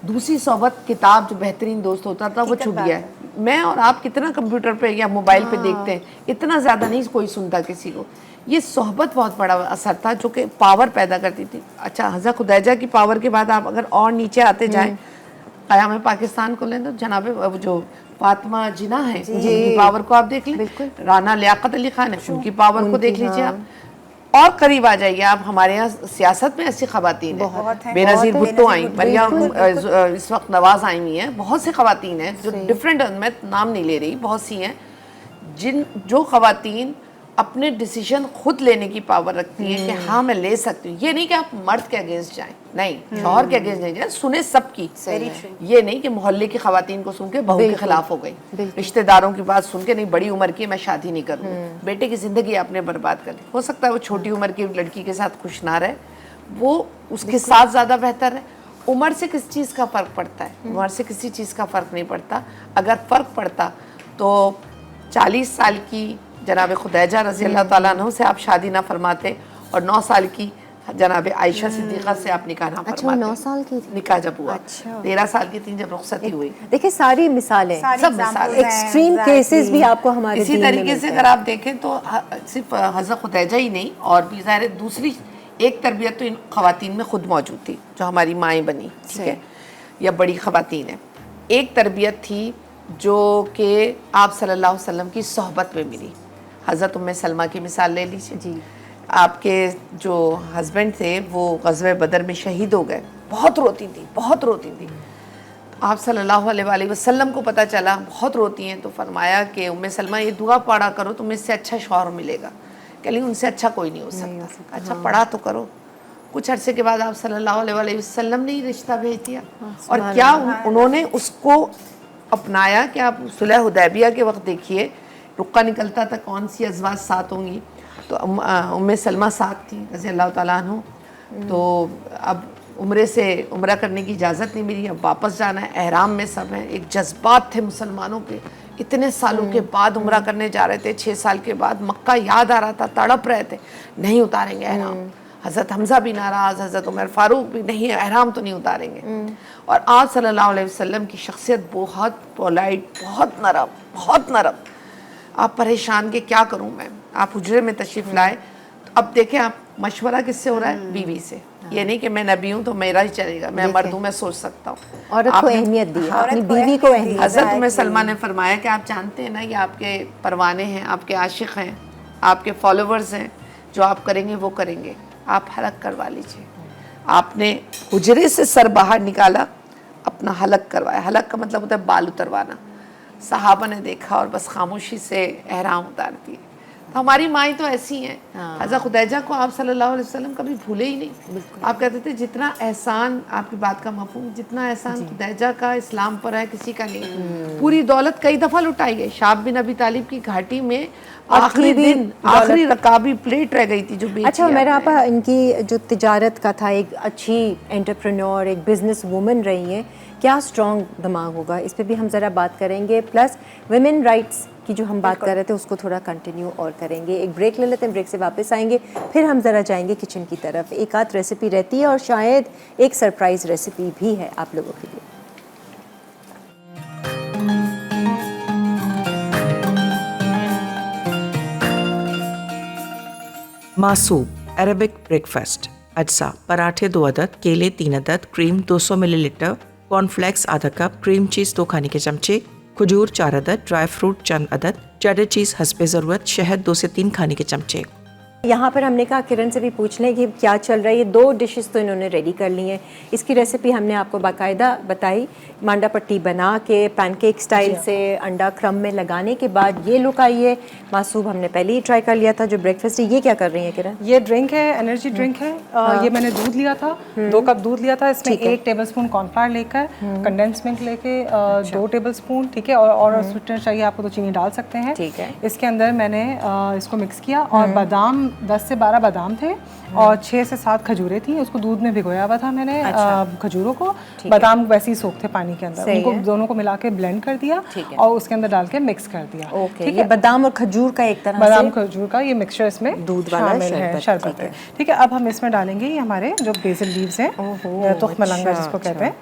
[SPEAKER 4] दूसरी सोहबत, किताब जो बेहतरीन दोस्त होता था वो छूट गया है। मैं और आप कितना कंप्यूटर पे या मोबाइल पे देखते हैं, इतना ज़्यादा नहीं कोई सुनता किसी को। ये सोहबत बहुत बड़ा असर था जो कि पावर पैदा करती थी। अच्छा, हज़रत खुदैजा की पावर के बाद आप अगर और नीचे आते जाएं, क़याम पाकिस्तान को लें तो जनाब जो फातिमा जिना है उनकी पावर को आप देख लें, राना लियाकत अली खान है उनकी पावर को देख लीजिए आप, और करीब आ जाइए आप, हमारे यहाँ सियासत में ऐसी खवातीन हैं, बेनज़ीर भुट्टो आई, मरियम इस वक्त नवाज आई हुई हैं, बहुत सी खवातीन हैं जो डिफरेंट, मैं नाम नहीं ले रही, बहुत सी हैं जो खवातीन अपने डिसीजन खुद लेने की पावर रखती हैं कि हाँ मैं ले सकती हूँ। ये नहीं कि आप मर्द के अगेंस्ट जाएं, नहीं, शौहर के अगेंस्ट नहीं जाएं, सुने सबकी। ये नहीं कि मोहल्ले की खवातीन को सुन के बहू के खिलाफ हो गई, रिश्तेदारों की बात सुन के नहीं, बड़ी उम्र की मैं शादी नहीं करूँगी, बेटे की जिंदगी आपने बर्बाद कर दी। हो सकता है वो छोटी उम्र की लड़की के साथ खुश ना रहे, वो उसके साथ ज़्यादा बेहतर है। उम्र से किस चीज़ का फ़र्क पड़ता है? उम्र से किसी चीज़ का फ़र्क नहीं पड़ता। अगर फ़र्क पड़ता तो 40 साल की जनाब खुदैजा रज़ी अल्लाह ताला अन्हा से आप शादी ना फरमाते और 9 साल की जनाब आयशा सिद्दीक़ा से आप निकाह ना फरमाते।
[SPEAKER 1] 9 साल की
[SPEAKER 4] निकाह जब हुआ, 13 साल की थी जब रुखसती हुई।
[SPEAKER 1] देखिए सारी मिसालें,
[SPEAKER 4] सब मिसालें,
[SPEAKER 1] एक्सट्रीम केसेस भी आपको हमारे
[SPEAKER 4] इसी तरीके से अगर आप देखें तो सिर्फ हज़रत खुदैजा ही नहीं, और भी ज़ाहिर दूसरी एक तरबियत तो इन ख़वातीन में खुद मौजूद थी जो हमारी माएँ बनी, ठीक है, या बड़ी ख़वातीन है। एक तरबियत थी जो कि आप सल्लल्लाहु अलैहि वसल्लम की सोहबत में मिली। हज़रत उम्मे सलमा की मिसाल ले लीजिए जी, आपके जो हस्बैंड थे वो ग़ज़वे बदर में शहीद हो गए, बहुत रोती थी, बहुत रोती थी। आप सल्लल्लाहु अलैहि वसल्लम को पता चला बहुत रोती हैं, तो फरमाया कि उम्मे सलमा ये दुआ पढ़ा करो, तुम्हें इससे अच्छा शौहर मिलेगा। कह ली उनसे अच्छा कोई नहीं हो सकता। अच्छा पढ़ा तो करो। कुछ अरसे के बाद आप सल्लल्लाहु अलैहि वसल्लम ने ही रिश्ता भेज दिया, और क्या उन्होंने उसको अपनाया। कि आप सुलह हुदैबिया के वक्त देखिए, रुक्का निकलता था कौन सी अज़वाज साथ होंगी, तो उम्मे सलमा साथ थी रज़ी अल्लाह ताला अन्हु। तो अब उम्रे से उम्रा करने की इजाज़त नहीं मिली, अब वापस जाना है, एहराम में सब हैं, एक जज्बात थे मुसलमानों के, इतने सालों के बाद उम्रा करने जा रहे थे, 6 साल के बाद मक्का याद आ रहा था, तड़प रहे थे, नहीं उतारेंगे एहराम। हज़रत हमज़ा भी नाराज़, हज़रत उमर फ़ारूक भी, नहीं एहराम तो नहीं उतारेंगे। और आप सल्लल्लाहु अलैहि वसल्लम की शख्सियत बहुत पोलाइट, बहुत नरम, बहुत नरम। आप परेशान के क्या करूं मैं, आप हुजरे में तशरीफ़ लाए, तो अब देखें आप मशवरा किससे हो रहा है? बीवी से। ये नहीं कि मैं नबी हूँ तो मेरा ही चलेगा, मैं मर्द हूँ, मैं सोच सकता हूँ।
[SPEAKER 1] औरत को अहमियत दी, अपनी बीवी को अहमियत।
[SPEAKER 4] हज़रत उम्मे सलमा ने फरमाया कि आप जानते हैं ना, ये आपके परवाने हैं, आपके आशिक हैं, आपके फॉलोवर्स हैं, जो आप करेंगे वो करेंगे, आप हलक करवा लीजिए। आपने हुजरे से सर बाहर निकाला, अपना हलक करवाया। हलक का मतलब होता है बाल उतरवाना। सहाबा ने देखा और बस खामोशी से एहराम उतार दिए। तो हमारी माएँ तो ऐसी हैं। हज़रत खुदैजा को आप सल्लल्लाहु अलैहि वसल्लम कभी भूले ही नहीं। आप कहते थे जितना एहसान, आपकी बात का मफ़हूम, जितना एहसान खुदैजा का इस्लाम पर है किसी का नहीं। पूरी दौलत कई दफ़ा लुटाई गई। शाब बिन अबी तालिब की घाटी में आखिरी दिन आखिरी रकाबी प्लेट रह गई थी जो बेची।
[SPEAKER 1] अच्छा मेरा आपा, इनकी जो तिजारत का था, एक अच्छी एंटरप्रेन्योर, एक बिजनेस वूमन रही हैं, क्या स्ट्रॉन्ग दिमाग होगा, इस पे भी हम ज़रा बात करेंगे। प्लस वुमेन राइट्स की जो हम बात कर रहे थे उसको थोड़ा कंटिन्यू और करेंगे। एक ब्रेक ले लेते हैं, ब्रेक से वापस आएंगे, फिर हम ज़रा जाएंगे किचन की तरफ। एक आध रेसिपी रहती है और शायद एक सरप्राइज़ रेसिपी भी है आप लोगों के लिए।
[SPEAKER 3] मासूब अरबिक ब्रेकफास्ट। अज्जा: पराठे 2 अदद, केले 3 अदद, क्रीम 200 मिलीलीटर, कॉर्नफ्लेक्स आधा कप, क्रीम चीज़ 2 खाने के चमचे, खजूर 4 अदद, ड्राई फ्रूट चंद अदद, चेडर चीज़ हस्बे ज़रूरत, शहद 2 से 3 खाने के चमचे।
[SPEAKER 1] यहाँ पर हमने कहा किरण से भी पूछ लें कि क्या चल रहा है। ये 2 डिशेस तो इन्होंने रेडी कर ली हैं। इसकी रेसिपी हमने आपको बाकायदा बताई, मांडा पट्टी बना के पैनकेक स्टाइल से अंडा क्रम में लगाने के बाद ये लुक आई है। मासूब हमने पहले ही ट्राई कर लिया था जो ब्रेकफास्ट है। ये क्या कर रही है किरण?
[SPEAKER 2] ये ड्रिंक है, एनर्जी ड्रिंक है। ये मैंने दूध लिया था, 2 कप दूध लिया था। इसमें 1 टेबलस्पून कॉर्नफ्लावर लेकर, कंडेंस मिल्क लेके 2 टेबलस्पून, ठीक है, और स्वीटनर चाहिए आपको तो चीनी डाल सकते हैं,
[SPEAKER 1] ठीक है।
[SPEAKER 2] इसके अंदर मैंने इसको मिक्स किया और बादाम 10 से 12 बादाम थे और 6 से 7 खजूरें थी। उसको दूध में भिगोया हुआ था मैंने, खजूरों को। बादाम वैसे ही सोख थे पानी के अंदर, उनको दोनों को मिला के ब्लेंड कर दिया और उसके अंदर डाल के मिक्स कर दिया।
[SPEAKER 1] ओके, ये बादाम और खजूर का एक तरह
[SPEAKER 2] बादाम खजूर का ये मिक्सचर इसमें
[SPEAKER 1] दूध वाला
[SPEAKER 2] शरबत है, ठीक है। अब हम इसमें डालेंगे ये हमारे जो बेसिल लीव्स हैं, तुख मलंगा जिसको कहते हैं,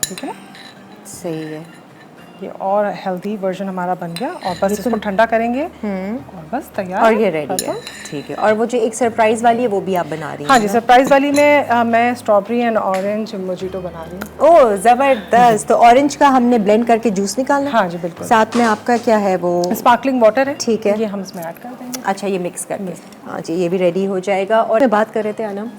[SPEAKER 2] ठीक है,
[SPEAKER 1] सही है।
[SPEAKER 2] ये और हेल्दी वर्जन हमारा बन गया और बस इसको ठंडा करेंगे और बस तैयार
[SPEAKER 1] और ये रेडी है, ठीक है। और वो जो एक सरप्राइज वाली है वो भी आप बना रही हैं?
[SPEAKER 2] हाँ जी, सरप्राइज वाली में मैं स्ट्रॉबेरी एंड ऑरेंज मोजिटो बना रही हूँ।
[SPEAKER 1] ओह ज़बरदस्त। तो ऑरेंज का हमने ब्लेंड करके जूस निकालना?
[SPEAKER 2] हाँ जी बिल्कुल।
[SPEAKER 1] साथ में आपका क्या है वो?
[SPEAKER 2] स्पार्कलिंग वाटर है,
[SPEAKER 1] ठीक है,
[SPEAKER 2] ये हम इसमें ऐड कर देंगे।
[SPEAKER 1] अच्छा, ये मिक्स करके, हाँ जी, ये भी रेडी हो जाएगा। और बात कर रहे थे अनम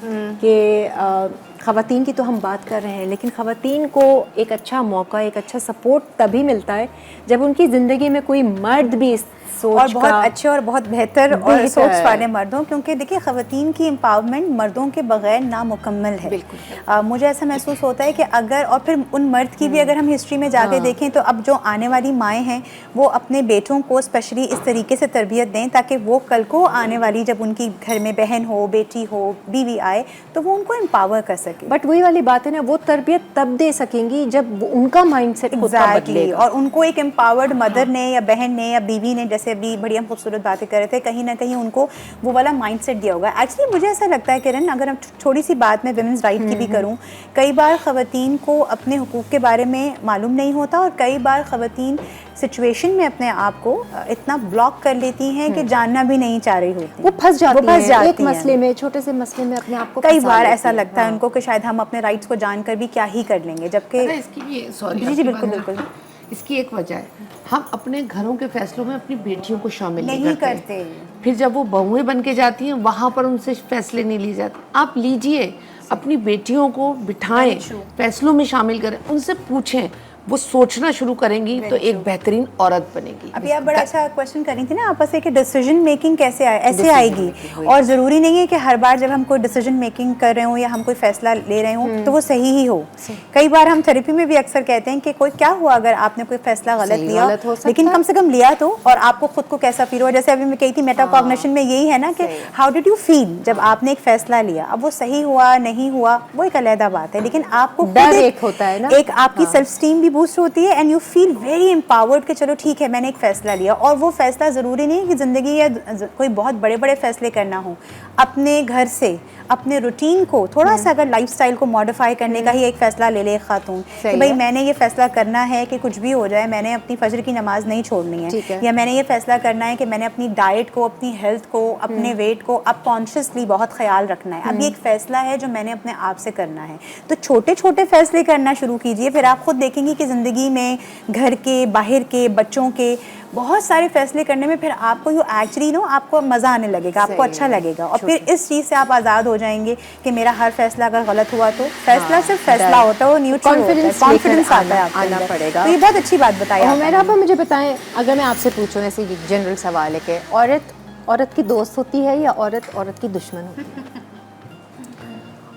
[SPEAKER 1] कि ख़वातीन की तो हम बात कर रहे हैं, लेकिन ख़वातीन को एक अच्छा मौका, एक अच्छा सपोर्ट तभी मिलता है जब उनकी ज़िंदगी में कोई मर्द भी इस सोच
[SPEAKER 5] और बहुत अच्छे और बहुत बेहतर और सोच वाले मर्दों, क्योंकि देखिए ख़वातीन की एम्पावरमेंट मर्दों के बगैर नामुकम्मल है। बिल्कुल। मुझे ऐसा महसूस होता है कि अगर, और फिर उन मर्द की भी अगर हम हिस्ट्री में जाके देखें तो अब जो आने वाली माएँ हैं वो अपने बेटों को स्पेशली इस तरीके से तरबियत दें ताकि वो कल को आने वाली जब उनकी घर में बहन हो, बेटी हो, बीवी आए तो वो उनको एम्पावर कर सके।
[SPEAKER 1] बट वही वाली बात है ना, वो तरबियत तब दे सकेंगी जब उनका माइंडसेट होता बदलेगा।
[SPEAKER 5] और उनको एक एम्पावर्ड मदर ने या बहन ने या बीवी ने, जैसे अभी बड़ी हम खूबसूरत बातें कर रहे थे, कहीं ना कहीं उनको वो वाला माइंडसेट दिया होगा। एक्चुअली मुझे ऐसा लगता है किरण, अगर हम थोड़ी सी बात मैं विमेंस राइट की भी करूं, कई बार ख़वातीन को अपने हुकूक के बारे में मालूम नहीं होता और कई बार ख़वातीन सिचुएशन में अपने आप को इतना ब्लॉक कर लेती हैं कि जानना भी नहीं चाह रही होती,
[SPEAKER 1] वो फंस जाती हैं एक मसले में, छोटे से मसले में अपने आप को।
[SPEAKER 5] कई बार ऐसा लगता है उनको कि शायद हम अपने राइट्स को जानकर भी क्या ही कर लेंगे, जबकि
[SPEAKER 4] इसकी भी सॉरी
[SPEAKER 5] जी बिल्कुल बिल्कुल,
[SPEAKER 4] इसकी एक वजह है, हम अपने घरों के फैसलों में अपनी बेटियों को शामिल
[SPEAKER 5] नहीं करते।
[SPEAKER 4] फिर जब वो बहुएं बन के जाती हैं वहाँ पर उनसे फैसले नहीं लिए जाते। आप लीजिए, अपनी बेटियों को बिठाएं, फैसलों में शामिल करें, उनसे पूछें, वो सोचना शुरू करेंगी तो एक बेहतरीन औरत बनेगी।
[SPEAKER 5] अभी आप बड़ा अच्छा क्वेश्चन कर रही थी ना आपस में, डिसीजन मेकिंग कैसे ऐसे आएगी, और ज़रूरी नहीं है कि हर बार जब हम कोई डिसीजन मेकिंग कर रहे हो या हम कोई फैसला ले रहे हो तो वो सही ही हो। कई बार हम थेरेपी में भी अक्सर कहते हैं कि कोई क्या हुआ अगर आपने कोई फैसला गलत लिया, लेकिन कम से कम लिया तो, और आपको खुद को कैसा फील हुआ। जैसे अभी मैं कही थी मेटाकॉग्निशन में यही है ना कि हाउ डिड यू फील जब आपने एक फैसला लिया। अब वो सही हुआ नहीं हुआ वो एक अलग बात है, लेकिन आपको
[SPEAKER 1] डर एक होता है ना,
[SPEAKER 5] एक आपकी सेल्फ स्टीम भी बूस्ट होती है and you feel very empowered कि चलो ठीक है मैंने एक फ़ैसला लिया। और वो फ़ैसला ज़रूरी नहीं है कि ज़िंदगी या कोई बहुत बड़े बड़े फ़ैसले करना हो, अपने घर से अपने रूटीन को थोड़ा सा अगर लाइफस्टाइल को मॉडिफाई करने का ही एक फ़ैसला ले ले एक खातून कि भाई मैंने ये फ़ैसला करना है कि कुछ भी हो जाए मैंने अपनी फजर की नमाज नहीं छोड़नी है, या मैंने ये फ़ैसला करना है कि मैंने अपनी डाइट को, अपनी हेल्थ को, अपने वेट को अब कॉन्शियसली बहुत ख्याल रखना है। अब ये एक फ़ैसला है जो मैंने अपने आप से करना है। तो छोटे छोटे फ़ैसले करना शुरू कीजिए, फिर आप खुद देखेंगे कि ज़िंदगी में घर के, बाहर के, बच्चों के बहुत सारे फैसले करने में फिर आपको यू एक्चुअली नो आपको मज़ा आने लगेगा, आपको अच्छा लगेगा, और फिर इस चीज़ से आप आज़ाद हो जाएंगे कि मेरा हर फैसला अगर गलत हुआ तो फैसला सिर्फ फैसला होता है, वो न्यूट्रल होता है, कॉन्फिडेंस आता है, आना पड़ेगा। तो ये बहुत अच्छी बात बताई
[SPEAKER 1] मेरा आप मुझे बताएं, अगर मैं आपसे पूछूं ऐसे जनरल सवाल है कि औरत की दोस्त होती है या औरत की दुश्मन होती है?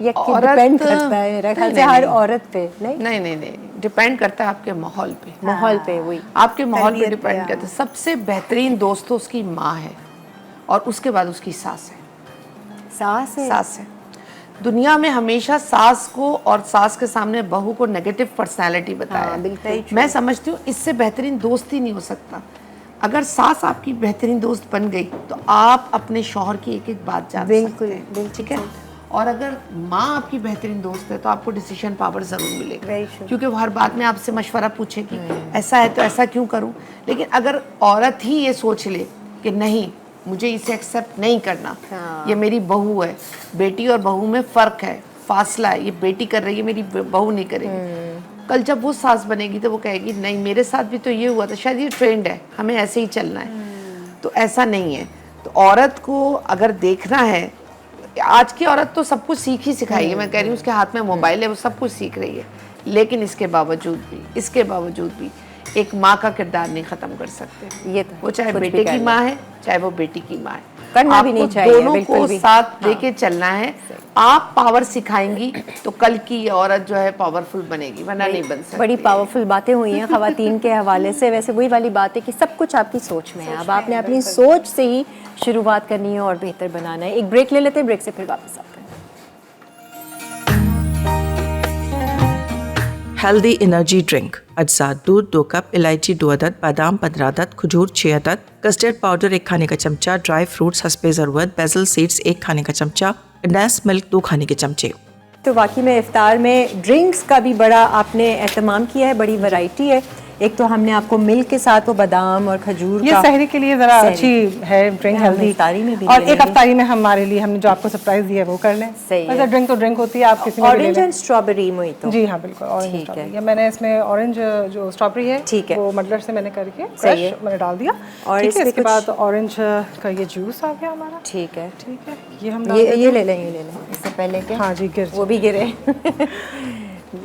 [SPEAKER 1] ये डिपेंड करता है मेरा ख्याल से हर औरत पे।
[SPEAKER 4] नहीं, डिपेंड करता है आपके माहौल पे।
[SPEAKER 1] वही
[SPEAKER 4] आपके माहौल पे डिपेंड करता है। सबसे बेहतरीन दोस्त तो उसकी माँ है और उसके बाद उसकी सास है। सास है। दुनिया में हमेशा सास को और सास के सामने बहू को नेगेटिव पर्सनैलिटी बताया।
[SPEAKER 1] बिल्कुल।
[SPEAKER 4] मैं समझती हूँ इससे बेहतरीन दोस्त ही नहीं हो सकता। अगर सास आपकी बेहतरीन दोस्त बन गई तो आप अपने शौहर की एक एक बात जान सकते हैं, ठीक है। और अगर माँ आपकी बेहतरीन दोस्त है तो आपको डिसीजन पावर ज़रूर मिलेगा, क्योंकि वो हर बात में आपसे मशवरा पूछेगी, ऐसा है तो ऐसा क्यों करूँ। लेकिन अगर औरत ही ये सोच ले कि नहीं मुझे इसे एक्सेप्ट नहीं करना, ये मेरी बहू है, बेटी और बहू में फ़र्क है, फासला है, ये बेटी कर रही है मेरी बहू नहीं करेगी, कल जब वो सास बनेगी तो वो कहेगी नहीं मेरे साथ भी तो ये हुआ था, शायद ये ट्रेंड है, हमें ऐसे ही चलना है। तो ऐसा नहीं है। तो औरत को अगर देखना है, आज की औरत तो सब कुछ सीख ही सिखाई है। मैं कह रही हूँ उसके हाथ में मोबाइल है, वो सब कुछ सीख रही है, लेकिन इसके बावजूद भी एक माँ का किरदार नहीं खत्म कर सकते।
[SPEAKER 1] ये तो
[SPEAKER 4] वो चाहे बेटे की माँ है चाहे वो बेटी की माँ है,
[SPEAKER 1] करना भी नहीं चाहिए,
[SPEAKER 4] दोनों को साथ लेके चलना है। आप पावर सिखाएंगी तो कल की औरत जो है पावरफुल बनेगी, वरना नहीं बन सकती।
[SPEAKER 1] बड़ी पावरफुल बातें हुई हैं ख़वातीन के हवाले से। वैसे वही वाली बात है कि सब कुछ आपकी सोच में है, अब आपने अपनी सोच से ही शुरुआत करनी है और बेहतर बनाना है। एक ब्रेक ले लेते हैं, ब्रेक से फिर वापस आते हैं।
[SPEAKER 3] हेल्दी एनर्जी ड्रिंक अज्जा, दूध 2 कप, इलायची 2 अदद, बादाम 15 अदद, खजूर 6 अदद, कस्टर्ड पाउडर 1 खाने का चमचा, ड्राई फ्रूट्स हस्बे ज़रूरत, बेसल सीड्स 1 खाने का चमचा, कंडेंस्ड मिल्क 2 खाने के चमचे।
[SPEAKER 1] तो वाकई में इफ्तार में ड्रिंक्स का भी बड़ा आपने एहतमाम किया है, बड़ी वैरायटी है। एक तो हमने आपको मिल्क के साथ वो बादाम और खजूर
[SPEAKER 2] ये
[SPEAKER 1] का
[SPEAKER 2] सहरी के लिए ज़रा अच्छी है ड्रिंक, हेल्दी।
[SPEAKER 1] इफ्तारी में भी
[SPEAKER 2] और
[SPEAKER 1] ले
[SPEAKER 2] एक अफ्तारी में हमारे लिए हमने जो आपको सरप्राइज दिया है वो कर लें।
[SPEAKER 1] सही है।
[SPEAKER 2] वैसे ड्रिंक तो ड्रिंक होती है, आप किसी में भी ले
[SPEAKER 1] ऑरेंज
[SPEAKER 2] लें।
[SPEAKER 1] And strawberry mojito.
[SPEAKER 2] जी हाँ बिल्कुल, ऑरेंज
[SPEAKER 1] ठीक है।
[SPEAKER 2] स्ट्रॉबेरी। ये मैंने इसमें ऑरेंज जो स्ट्रॉबेरी है
[SPEAKER 1] ठीक है।
[SPEAKER 2] वो मडलर से मैंने करके
[SPEAKER 1] सही है।
[SPEAKER 2] क्रश मैंने डाल दिया।
[SPEAKER 1] और
[SPEAKER 2] ठीक है,
[SPEAKER 1] इसमें
[SPEAKER 2] इसके
[SPEAKER 1] कुछ-
[SPEAKER 2] बाद ऑरेंज का ये जूस आ गया हमारा।
[SPEAKER 1] ठीक है,
[SPEAKER 2] ठीक है, ये हम डाल
[SPEAKER 1] ये
[SPEAKER 2] देते
[SPEAKER 1] ले
[SPEAKER 2] हैं।
[SPEAKER 1] लें, ये ले लें इससे पहले के
[SPEAKER 2] हाँ जी, गिर
[SPEAKER 1] वो भी गिरे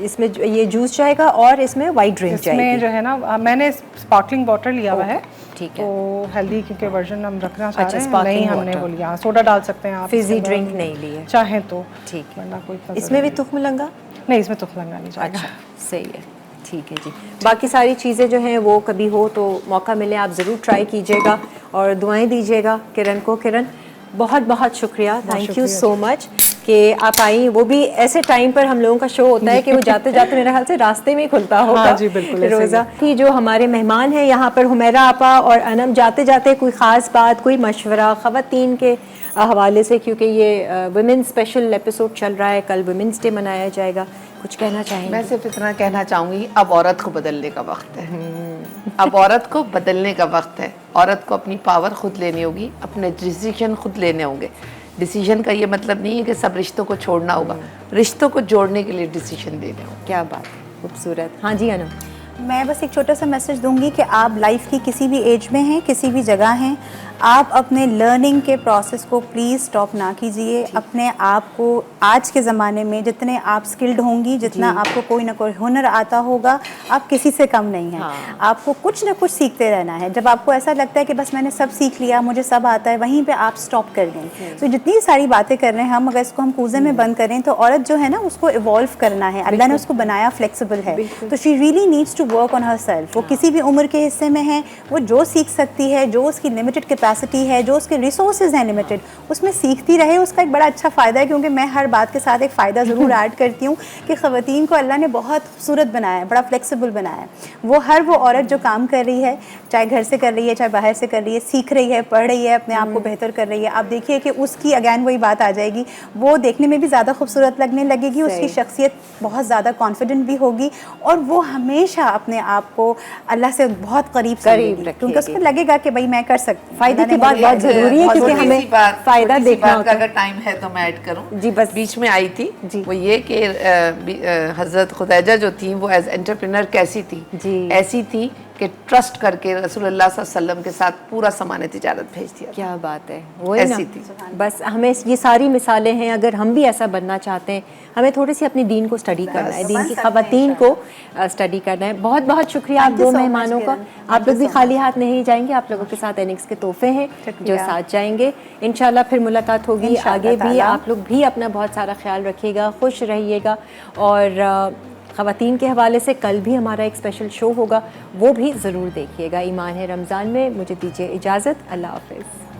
[SPEAKER 1] इसमें ये जूस जाएगा और इसमें वाइट ड्रिंक
[SPEAKER 2] इसमें
[SPEAKER 1] जाएगी।
[SPEAKER 2] जो है ना मैंने स्पार्कलिंग वाटर लिया हुआ है।
[SPEAKER 1] ठीक है।
[SPEAKER 2] तो हेल्दी क्योंकि वर्जन हम रखना चाह
[SPEAKER 1] अच्छा,
[SPEAKER 2] रहे हैं।
[SPEAKER 1] sparkling
[SPEAKER 2] नहीं हमने
[SPEAKER 1] water।
[SPEAKER 2] वो लिया, सोडा डाल सकते हैं आप।
[SPEAKER 1] फिजी
[SPEAKER 2] इसके
[SPEAKER 1] ड्रिंक
[SPEAKER 2] अंदर
[SPEAKER 1] नहीं ली है।
[SPEAKER 2] चाहें तो।
[SPEAKER 1] ठीक है।
[SPEAKER 2] वरना कोई इतना
[SPEAKER 1] इसमें भी
[SPEAKER 2] ज़रूरी
[SPEAKER 1] तुख मिलंगा?
[SPEAKER 2] नहीं, इसमें तुख लगा नहीं जाएगा।
[SPEAKER 1] अच्छा, सही है, ठीक है जी। बाकी सारी चीज़ें जो हैं वो कभी हो तो मौका मिले आप ज़रूर ट्राई कीजिएगा और दुआएं दीजिएगा किरण को। किरण बहुत बहुत शुक्रिया, थैंक यू सो मच कि आप आई। वो भी ऐसे टाइम पर हम लोगों का शो होता है कि वो जाते जाते मेरे ख्याल से रास्ते में ही खुलता होगा।
[SPEAKER 2] हाँ जी, बिल्कुल ऐसे ही
[SPEAKER 1] रोज़ा की जो हमारे मेहमान हैं यहाँ पर हुमैरा आपा और अनम, जाते जाते कोई ख़ास बात, कोई मशवरा ख़वातीन के हवाले से, क्योंकि ये वुमेन्स स्पेशल एपिसोड चल रहा है, कल वुमेन्स डे मनाया जाएगा, कुछ कहना चाहेंगे?
[SPEAKER 4] मैं सिर्फ इतना कहना चाहूँगी, अब औरत को बदलने का वक्त है। अब औरत को बदलने का वक्त है। औरत को अपनी पावर खुद लेनी होगी, अपने डिसीजन खुद लेने होंगे। डिसीजन का ये मतलब नहीं है कि सब रिश्तों को छोड़ना होगा, रिश्तों को जोड़ने के लिए डिसीजन लेने होंगे।
[SPEAKER 1] क्या बात, खूबसूरत। हाँ जी अनम।
[SPEAKER 5] मैं बस एक छोटा सा मैसेज दूंगी कि आप लाइफ की किसी भी एज में हैं, किसी भी जगह हैं, आप अपने लर्निंग के प्रोसेस को प्लीज़ स्टॉप ना कीजिए। अपने आप को आज के ज़माने में जितने आप स्किल्ड होंगी, जितना आपको कोई ना कोई हुनर आता होगा, आप किसी से कम नहीं हैं।
[SPEAKER 1] हाँ।
[SPEAKER 5] आपको कुछ ना कुछ सीखते रहना है। जब आपको ऐसा लगता है कि बस मैंने सब सीख लिया, मुझे सब आता है, वहीं पे आप स्टॉप कर दें। तो जितनी सारी बातें कर रहे हैं हम, अगर इसको हम कूजे में बंद करें तो औरत जो है ना उसको इवॉल्व करना है। अल्लाह ने उसको बनाया फ्लेक्सिबल है, तो she really needs to work on herself. वो किसी भी उम्र के हिस्से में है, वो जो सीख सकती है, जो उसकी लिमिटेड कैपेसिटी है, जो उसके रिसोर्सेज हैं लिमिटेड, उसमें सीखती रहे। उसका एक बड़ा अच्छा फ़ायदा है, क्योंकि मैं हर बात के साथ एक फ़ायदा ज़रूर ऐड करती हूँ कि ख़वातीन को अल्लाह ने बहुत खूबसूरत बनाया है, बड़ा फ्लेक्सिबल बनाया है। वो औरत जो काम कर रही है, चाहे घर से कर रही है, चाहे बाहर से कर रही है, सीख रही है, पढ़ रही है, अपने आप को बेहतर कर रही है, आप देखिए कि उसकी अगैन वही बात आ जाएगी, वो देखने में भी ज़्यादा खूबसूरत लगने लगेगी, उसकी शख्सियत बहुत ज़्यादा कॉन्फिडेंट भी होगी और वो हमेशा अपने आप को अल्लाह से बहुत करीब समझेगी, क्योंकि उसको लगेगा कि भाई मैं कर सकती।
[SPEAKER 1] फ़ायदे की बात बहुत ज़रूरी है, क्योंकि हमें फ़ायदा देखना होता है।
[SPEAKER 4] अगर टाइम है तो मैं ऐड करूं
[SPEAKER 1] जी, बस
[SPEAKER 4] बीच में आई थी वो ये कि हज़रत खुदैजा जो थी वो एज एंटरप्रेन्योर कैसी थी, ऐसी थी कि ट्रस्ट करके रसूलुल्लाह सल्लल्लाहु अलैहि वसल्लम के साथ पूरा सामान तिजारत भेज दिया।
[SPEAKER 1] क्या बात है, वही ना।
[SPEAKER 4] ऐसी थी।
[SPEAKER 1] बस हमें ये सारी मिसालें हैं, अगर हम भी ऐसा बनना चाहते हैं, हमें थोड़ी सी अपनी दीन को स्टडी करना है, दीन की ख़वातीन को स्टडी करना है। बहुत बहुत शुक्रिया आप दो मेहमानों का। आप लोग भी खाली हाथ नहीं जाएंगे, आप लोगों के साथ एनिक्स के तोहफे हैं जो साथ जाएंगे। इंशाल्लाह फिर मुलाकात होगी आगे भी। आप लोग भी अपना बहुत सारा ख्याल रखिएगा, खुश रहिएगा और ख़वातीन के हवाले से कल भी हमारा एक स्पेशल शो होगा, वो भी ज़रूर देखिएगा। ईमान है रमज़ान में मुझे दीजिए इजाज़त, अल्लाह हाफ़िज़।